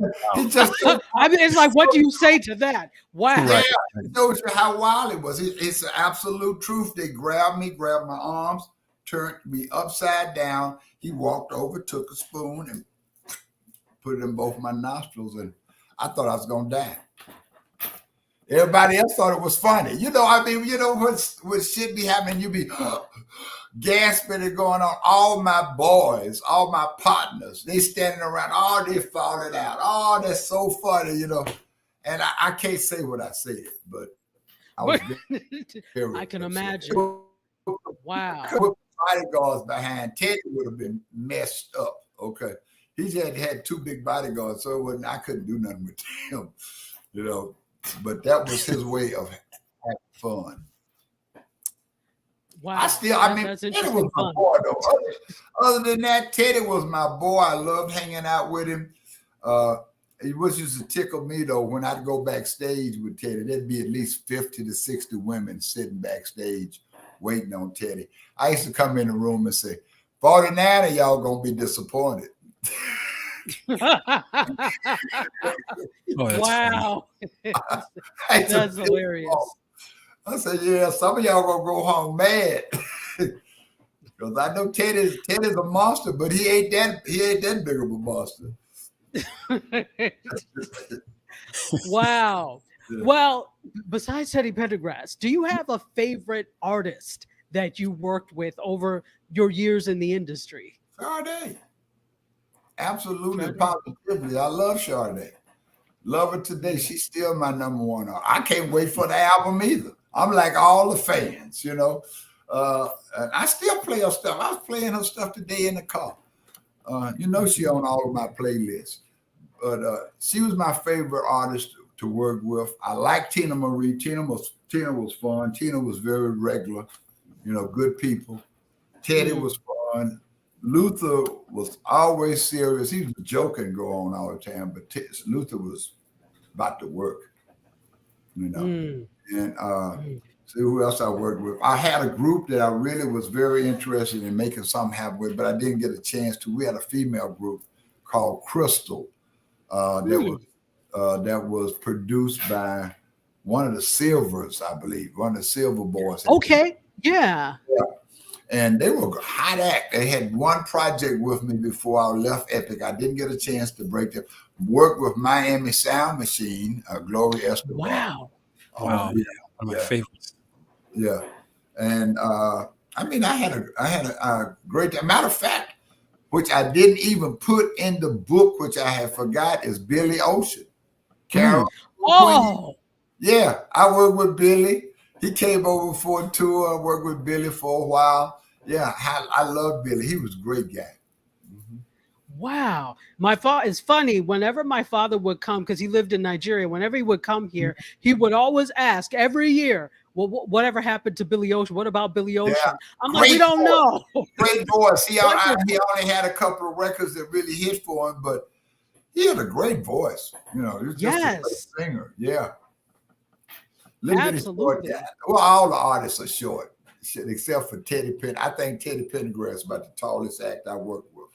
just I mean, it's like, what do you say to that? Wow. Yeah, it shows you how wild it was. It's the absolute truth. They grabbed my arms, turned me upside down. He walked over, took a spoon, and put it in both my nostrils, and I thought I was gonna die. Everybody else thought it was funny. You know, I mean, you know what shit be happening, you be gasping and going on. All my boys, all my partners, they standing around, oh, they falling out. Oh, that's so funny, you know. And I can't say what I said, but I was very I can imagine. Wow. Bodyguards behind Teddy would have been messed up. Okay. He had two big bodyguards, so I couldn't do nothing with him, you know. But that was his way of having fun. Wow. Teddy was my boy, though. Other than that, Teddy was my boy. I loved hanging out with him. It used to tickle me, though, when I'd go backstage with Teddy. There'd be at least 50 to 60 women sitting backstage waiting on Teddy. I used to come in the room and say, 49 of y'all going to be disappointed. Wow. That's hilarious. I said, yeah, some of y'all gonna go home mad. Because I know Teddy's a monster, but he ain't that big of a monster. Wow. Yeah. Well, besides Teddy Pendergrass, do you have a favorite artist that you worked with over your years in the industry? Sade. Absolutely, positively. I love Sade. Love her today. She's still my number one. I can't wait for the album either. I'm like all the fans, you know. And I still play her stuff. I was playing her stuff today in the car. She on all of my playlists. But she was my favorite artist to work with. I like Tina Marie. Tina was fun. Tina was very regular, good people. Teddy was fun. Luther was always serious. He was joking go on all the time, but Luther was about to work, And see who else I worked with. I had a group that I really was very interested in making something happen with, but I didn't get a chance to. We had a female group called Crystal that was produced by one of the Silvers, I believe, one of the Silver boys. Okay, yeah. And they were a hot act. They had one project with me before I left Epic. I didn't get a chance to break them. Worked with Miami Sound Machine, Gloria Estefan. Wow. One of my favorites. Yeah. And I had a great time. Matter of fact, which I didn't even put in the book, which I had forgot, is Billy Ocean. Carol. Oh. Yeah, I worked with Billy. He came over for a tour. I worked with Billy for a while. Yeah, I love Billy. He was a great guy. Wow. My father is funny. Whenever my father would come, because he lived in Nigeria, whenever he would come here, he would always ask every year, well, whatever happened to Billy Ocean? What about Billy Ocean? Yeah. I'm like, we don't know. Great voice. He only had a couple of records that really hit for him, but he had a great voice. He was just a great singer. Yeah. Absolutely. Well, all the artists are short, except for Teddy Penn. I think Teddy Pendergrass is about the tallest act I worked with.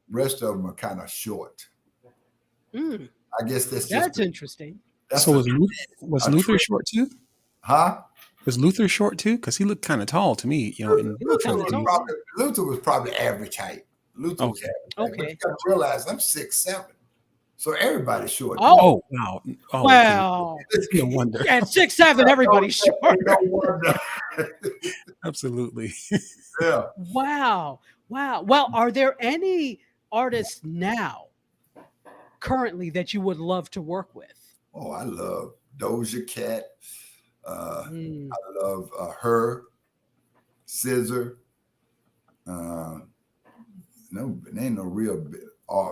Rest of them are kind of short. I guess that's interesting. Was Luther short too? Huh? Was Luther short too? Because he looked kind of tall to me. Luther was probably average height. Luther was average. Okay. But you got to realize I'm 6'7". So everybody's short. Oh wow! Well, no wonder. At 6'7", everybody's short. No wonder. Absolutely. Yeah. Wow. Well, are there any artists now, currently, that you would love to work with? Oh, I love Doja Cat. I love her, Scissor. No, there ain't no real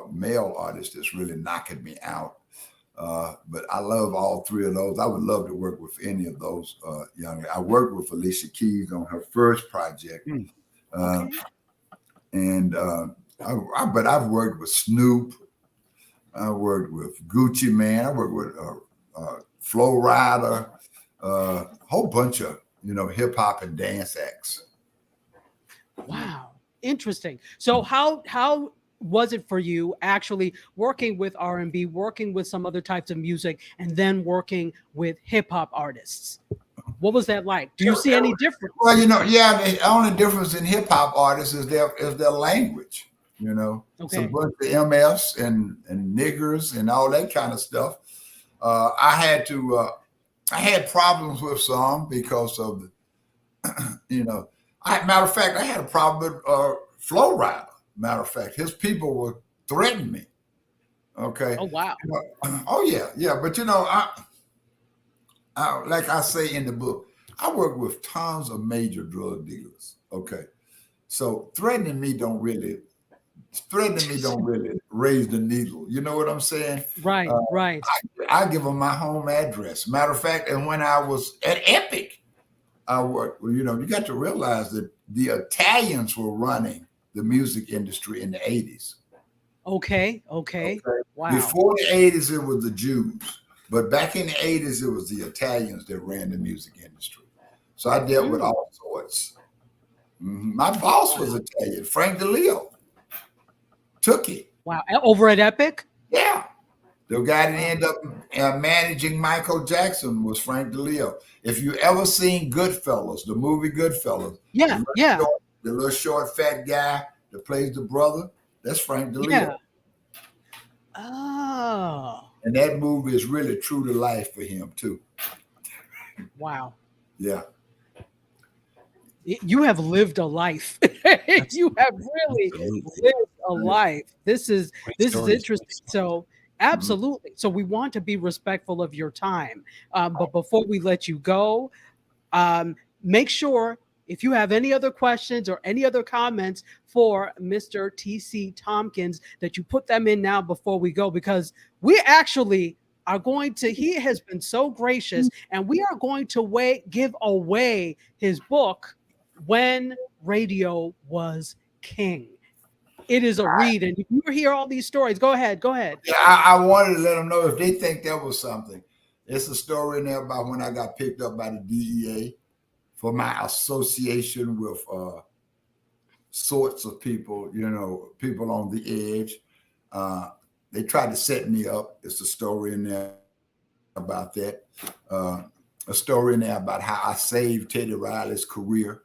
male artist that's really knocking me out. But I love all three of those. I would love to work with any of those young. I worked with Alicia Keys on her first project. But I've worked with Snoop. I worked with Gucci Mane. I worked with Flo Rida, a whole bunch of hip hop and dance acts. Wow, interesting. So how was it for you actually working with R&B, working with some other types of music, and then working with hip hop artists? What was that like? Do you see any difference? Well, the only difference in hip hop artists is their language. Okay. It's a bunch of MFs and niggers and all that kind of stuff. I had problems with some because of, matter of fact, I had a problem with Flo Rida. Matter of fact, his people were threatening me. Okay. Oh wow. Oh yeah. But I like I say in the book, I work with tons of major drug dealers. Okay. So threatening me don't really raise the needle. You know what I'm saying? Right. I give them my home address. Matter of fact, and when I was at Epic, I worked. You got to realize that the Italians were running the music industry in the 80s. Okay. Wow. Before the 80s, it was the Jews. But back in the 80s, it was the Italians that ran the music industry. So I dealt with all sorts. My boss was Italian, Frank DeLeo. Took it. Wow. Over at Epic? Yeah. The guy that ended up managing Michael Jackson was Frank DeLeo. If you ever seen Goodfellas, the movie Goodfellas. Yeah. The little short, fat guy that plays the brother, that's Frank DeLeo. Yeah. Oh. And that movie is really true to life for him, too. Wow. Yeah. You have lived a life. You have really lived a life. This is interesting. So absolutely. So we want to be respectful of your time. But before we let you go, make sure if you have any other questions or any other comments for Mr. TC Tompkins that you put them in now before we go, because we actually are going to, he has been so gracious, and we are going to give away his book, When Radio Was King. It is a read, and if you hear all these stories, go ahead. Yeah, I wanted to let them know if they think that was something. It's a story in there about when I got picked up by the DEA for my association with sorts of people, people on the edge. They tried to set me up. It's a story in there about that. A story in there about how I saved Teddy Riley's career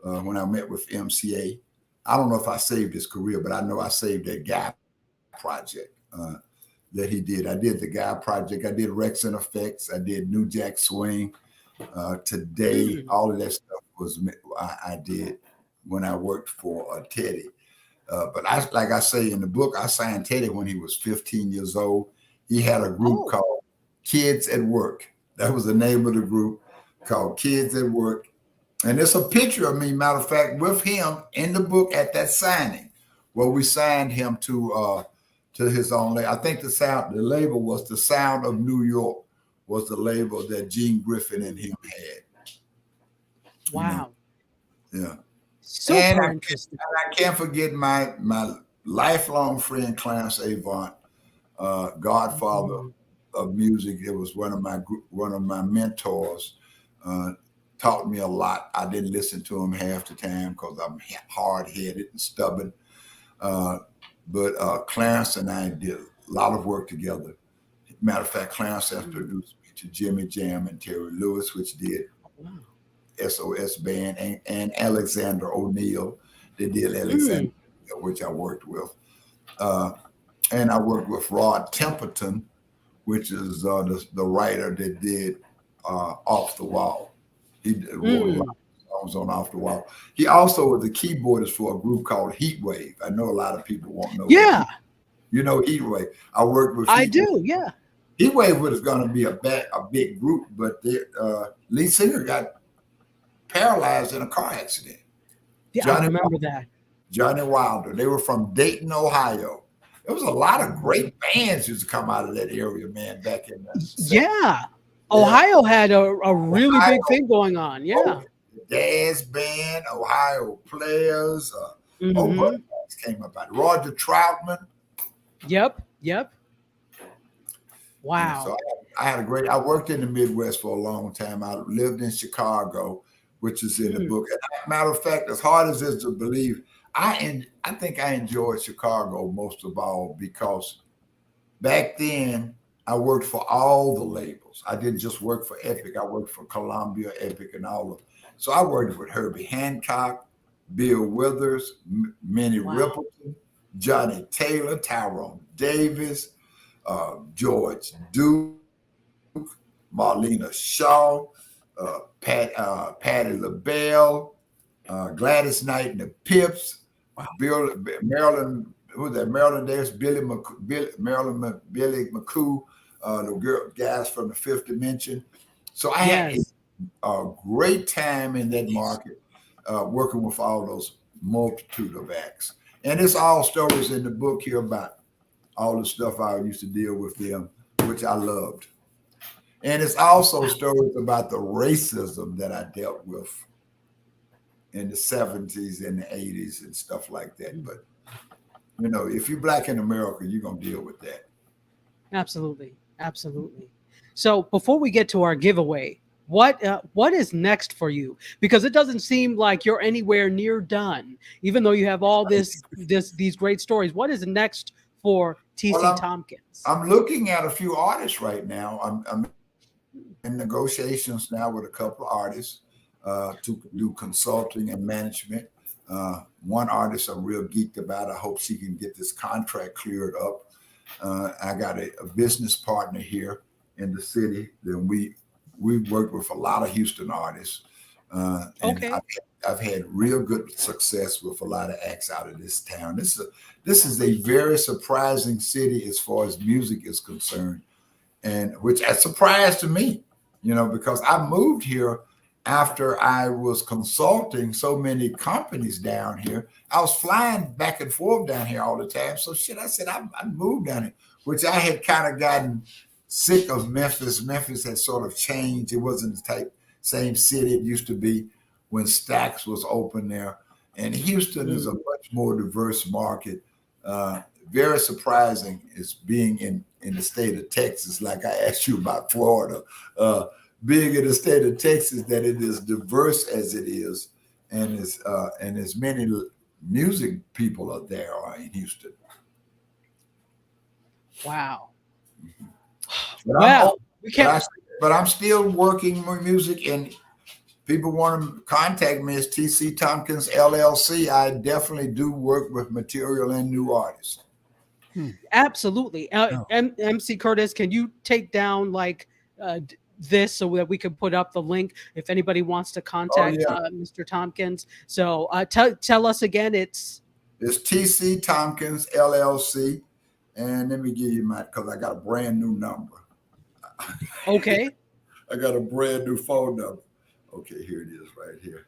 when I met with MCA. I don't know if I saved his career, but I know I saved that Guy project that he did. I did the Guy project. I did Rex and Effects. I did New Jack Swing. Today, all of that stuff was I did when I worked for Teddy. But like I say in the book, I signed Teddy when he was 15 years old. He had a group called Kids at Work. That was the name of the group, called Kids at Work. And there's a picture of me, matter of fact, with him in the book at that signing, where we signed him to his own label. I think the label was The Sound of New York, was the label that Gene Griffin and him had. Wow. Yeah. Super interesting. And I can't forget my lifelong friend, Clarence Avant, godfather of music. It was one of my mentors. Taught me a lot. I didn't listen to him half the time because I'm hard-headed and stubborn. But Clarence and I did a lot of work together. Matter of fact, Clarence has introduced me to Jimmy Jam and Terry Lewis, which did SOS Band, and Alexander O'Neal. They did Alexander, which I worked with. And I worked with Rod Temperton, which is the writer that did Off the Wall. He wrote a lot of songs on Off the Wall. He also was the keyboardist for a group called Heatwave. I know a lot of people won't know. Yeah. That. You know Heatwave. I worked with Heatwave. I do, yeah. Heatwave was going to be a big group, but the lead singer got paralyzed in a car accident. Yeah, I remember that. Johnny Wilder. They were from Dayton, Ohio. There was a lot of great bands used to come out of that area, man, back in the 70s. Yeah. Ohio had a really big thing going on. Yeah. Daz Band, Ohio Players, came up out. Roger Troutman. Yep. Wow. So I worked in the Midwest for a long time. I lived in Chicago, which is in the book. And matter of fact, as hard as it is to believe, I think I enjoyed Chicago most of all because back then I worked for all the labels. I didn't just work for Epic. I worked for Columbia, Epic, and all of them. So I worked with Herbie Hancock, Bill Withers, Minnie Riperton, Johnny Taylor, Tyrone Davis, George Duke, Marlena Shaw, Patti LaBelle, Gladys Knight and the Pips, Marilyn Davis, Billy McCoo, the guys from the Fifth Dimension. So I had a great time in that market, working with all those multitude of acts. And it's all stories in the book here about all the stuff I used to deal with them, which I loved. And it's also stories about the racism that I dealt with in the 70s and the 80s and stuff like that. But, if you're Black in America, you're going to deal with that. Absolutely. So before we get to our giveaway, what is next for you? Because it doesn't seem like you're anywhere near done, even though you have all these great stories. What is next for TC Tompkins? I'm looking at a few artists right now. I'm in negotiations now with a couple of artists to do consulting and management. One artist I'm real geeked about. I hope she can get this contract cleared up. I got a business partner here in the city. Then we worked with a lot of Houston artists. And I've had real good success with a lot of acts out of this town. This is a very surprising city as far as music is concerned, and which a surprise to me, because I moved here after I was consulting so many companies down here, I was flying back and forth down here all the time. So shit, I said, I moved down here, which I had kind of gotten sick of Memphis. Memphis had sort of changed. It wasn't the same city it used to be when Stax was open there. And Houston is a much more diverse market. Very surprising is being in the state of Texas, like I asked you about Florida. Being in the state of Texas, that it is diverse as it is, and as many music people are there are in Houston. Wow. But Well, we can't. But I'm still working with music, and people want to contact me as TC Tompkins LLC. I definitely do work with material and new artists. Absolutely. MC Curtis, can you take down like this so that we can put up the link if anybody wants to contact Mr. Tompkins? So tell us again. It's TC Tompkins LLC, and let me give you because I got a brand new number. Okay. I got a brand new phone number. Okay, here it is right here.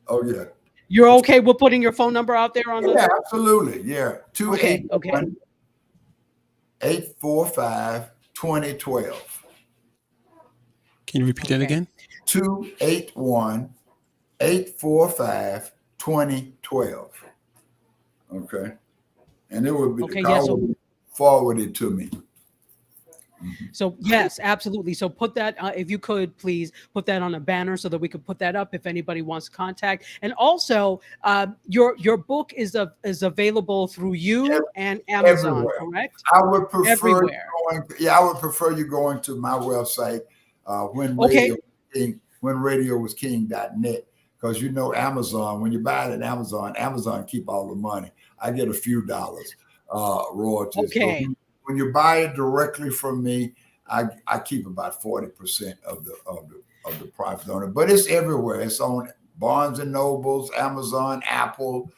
Oh yeah. You're okay with putting your phone number out there on the? Yeah, absolutely. Yeah. 281-845-2012. Can you repeat that again? 281-845-2012. Okay. And it would be forwarded to me. So yes, absolutely. So put that, if you could please put that on a banner so that we could put that up if anybody wants to contact. And also, your book is available through you and Amazon, everywhere. Correct? I would prefer everywhere. I would prefer you going to my website, whenradioWasKing.net, because Amazon. When you buy it at Amazon, Amazon keep all the money. I get a few dollars royalties. Okay. When you buy it directly from me, I keep about 40% of the profit on it. But it's everywhere. It's on Barnes and Nobles, Amazon, Apple,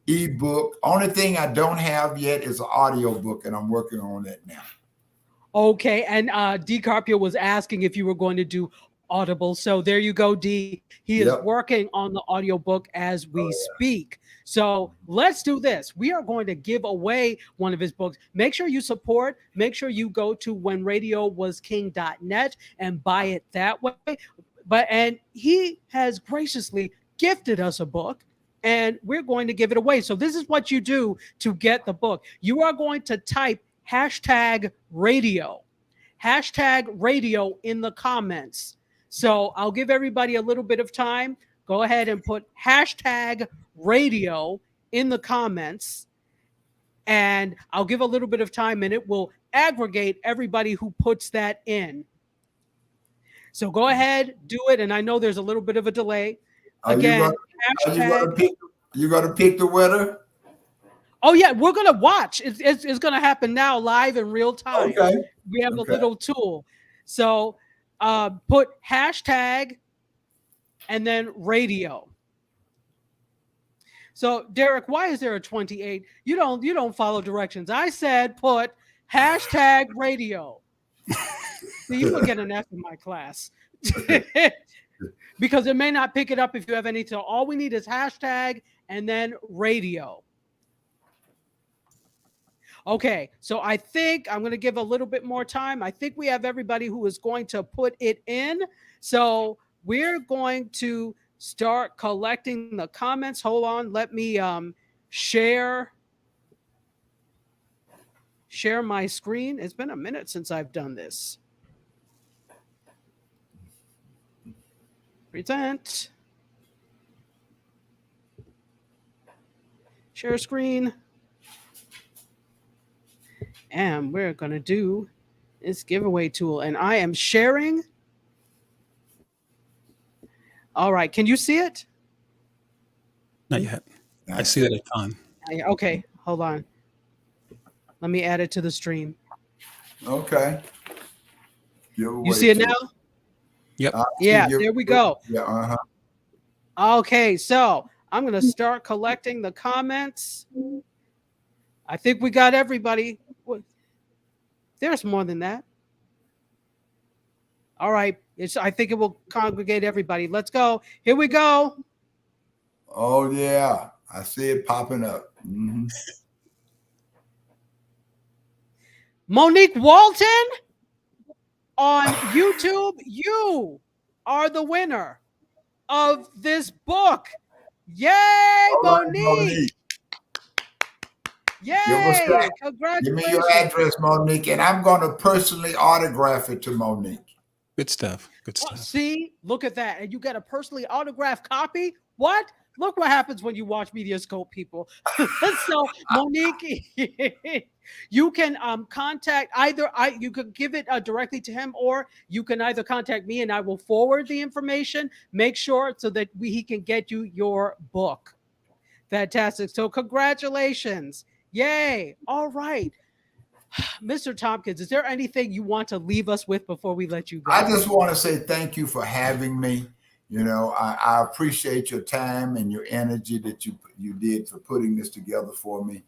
ebook. Only thing I don't have yet is an audio book, and I'm working on that now. Okay, and D. Carpio was asking if you were going to do Audible. So there you go, D. He is working on the audiobook as we speak. So let's do this. We are going to give away one of his books. Make sure you support. Make sure you go to whenradioWasKing.net and buy it that way. And he has graciously gifted us a book, and we're going to give it away. So this is what you do to get the book. You are going to type #radio in the comments. So I'll give everybody a little bit of time. Go ahead and put #radio in the comments, and I'll give a little bit of time, and it will aggregate everybody who puts that in. So go ahead, do it. And I know there's a little bit of a delay. Again, you got to pick the winner. Oh yeah, we're gonna watch. It's gonna happen now, live in real time. Okay. We have a little tool. So put hashtag and then radio. So Derek, why is there a 28? You don't follow directions. I said put #radio. So you will get an F in my class. Because it may not pick it up if you have any. So all we need is hashtag and then radio. Okay, so I think I'm going to give a little bit more time. I think we have everybody who is going to put it in. So we're going to start collecting the comments. Hold on. Let me share my screen. It's been a minute since I've done this. Present. Share screen. And we're going to do this giveaway tool. And I am sharing. All right. Can you see it? Not yet. I see that icon. Okay. Hold on. Let me add it to the stream. Okay. You see it now? Yep. Yeah, there we go. Yeah. Uh-huh. Okay. So I'm going to start collecting the comments. I think we got everybody. There's more than that. All right. I think it will congregate everybody. Let's go. Here we go. Oh yeah, I see it popping up. Mhm. Monique Walton on YouTube. You are the winner of this book. Yay, All right, Monique. Give us Yay. that. Give Congratulations. me your address, Monique, and I'm going to personally autograph it to Monique. Good stuff. Good Oh, stuff. see, look at that. And you get a personally autographed copy. What? Look what happens when you watch Mediascope, people. So, Monique, you can contact either you could give it directly to him, or you can either contact me and I will forward the information. Make sure so that he can get you your book. Fantastic. So, congratulations. Yay. All right. Mr. Tompkins, is there anything you want to leave us with before we let you go? I just want to say thank you for having me. You know, I appreciate your time and your energy that you did for putting this together for me.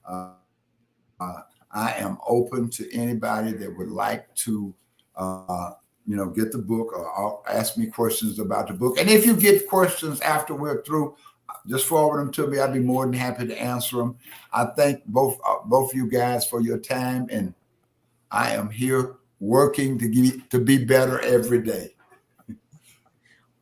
I am open to anybody that would like to, get the book or ask me questions about the book. And if you get questions after we're through, just forward them to me. I'd be more than happy to answer them. I thank both you guys for your time, and I am here working to be better every day.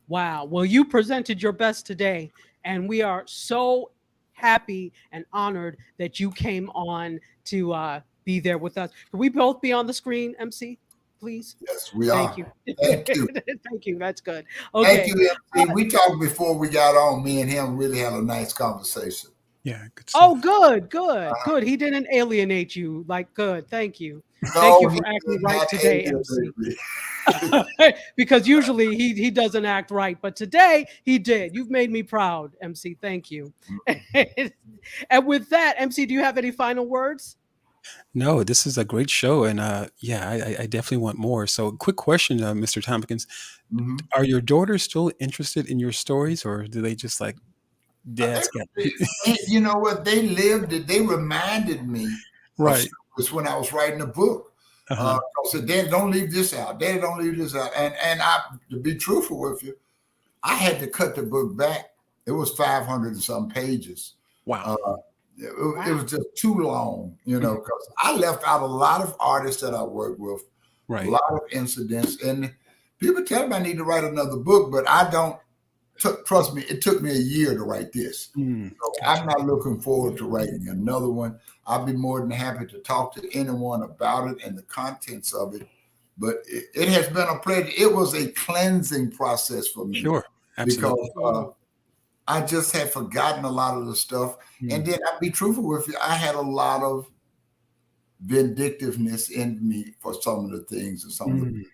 Wow. Well, you presented your best today, and we are so happy and honored that you came on to be there with us. Can we both be on the screen, MC, please? Yes, we are. Thank you. Thank you. Thank you. That's good. Okay. Thank you, MC. We talked before we got on. Me and him really had a nice conversation. Yeah, good stuff. Oh, good. He didn't alienate you. Like, good. Thank you. No, Thank you he for acting did right not today, alienate MC. me. Because usually he doesn't act right, but today he did. You've made me proud, MC. Thank you. And with that, MC, do you have any final words? No, this is a great show, and I definitely want more. So, quick question, Mr. Tompkins: Mhm. Are your daughters still interested in your stories, or do they just like Dad's got? You know what? They lived it. They reminded me Right. was when I was writing the book. Uh-huh. I said, Dad, don't leave this out. Dad, don't leave this out. And I, to be truthful with you, I had to cut the book back. It was 500 and some pages. Wow. It was just too long, because I left out a lot of artists that I worked with, Right. a lot of incidents. And people tell me I need to write another book, but I don't. Trust me, it took me a year to write this. So I'm not looking forward to writing another one. I'll be more than happy to talk to anyone about it and the contents of it. But it has been a pleasure. It was a cleansing process for me. Sure. Absolutely. Because I just had forgotten a lot of the stuff. And then I'll be truthful with you, I had a lot of vindictiveness in me for some of the things and some of the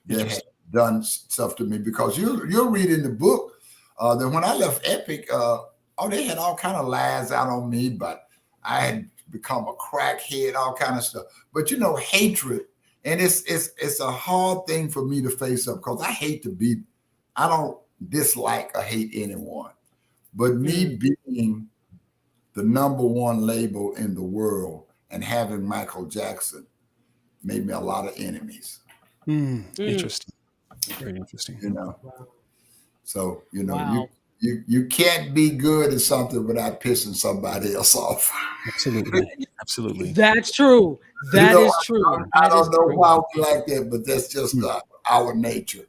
that had done stuff to me, because you'll read in the book that when I left Epic, they had all kind of lies out on me, but I had become a crackhead, all kind of stuff. But hatred, and it's a hard thing for me to face up, because I don't dislike or hate anyone, but me being the #1 label in the world and having Michael Jackson made me a lot of enemies. Interesting. Very interesting. So Wow. you can't be good at something without pissing somebody else off. Absolutely. That's true. That is true. I That is don't know true. why we like that, but that's just our nature.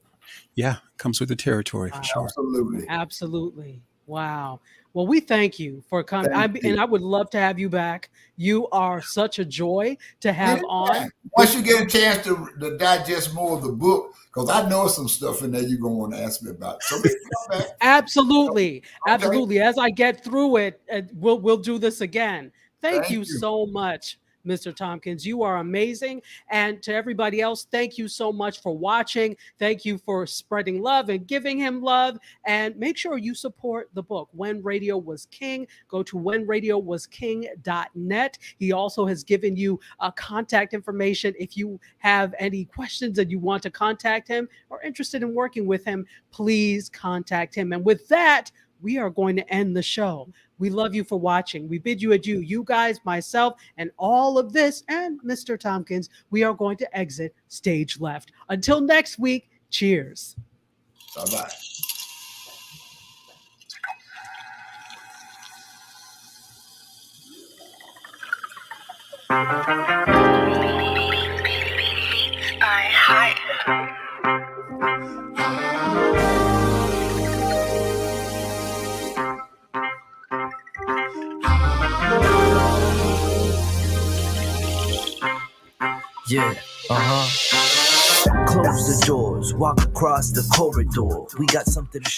Yeah, comes with the territory for sure. Absolutely. Absolutely. Wow. Well, we thank you for coming. Thank you. And I would love to have you back. You are such a joy to have on. Once you get a chance to digest more of the book, because I know some stuff in there you're going to want to ask me about. So we can come back. Absolutely. Okay. Absolutely. As I get through it, we'll do this again. Thank you you. so much, Mr. Tompkins. You are amazing. And to everybody else, thank you so much for watching. Thank you for spreading love and giving him love. And make sure you support the book, When Radio Was King. Go to whenradiowasking.net. He also has given you contact information. If you have any questions and you want to contact him or interested in working with him, please contact him. And with that, we are going to end the show. We love you for watching. We bid you adieu. You guys, myself, and all of this, and Mr. Tompkins, we are going to exit stage left. Until next week, cheers. Bye-bye. Yeah, close the doors, walk across the corridor. We got something to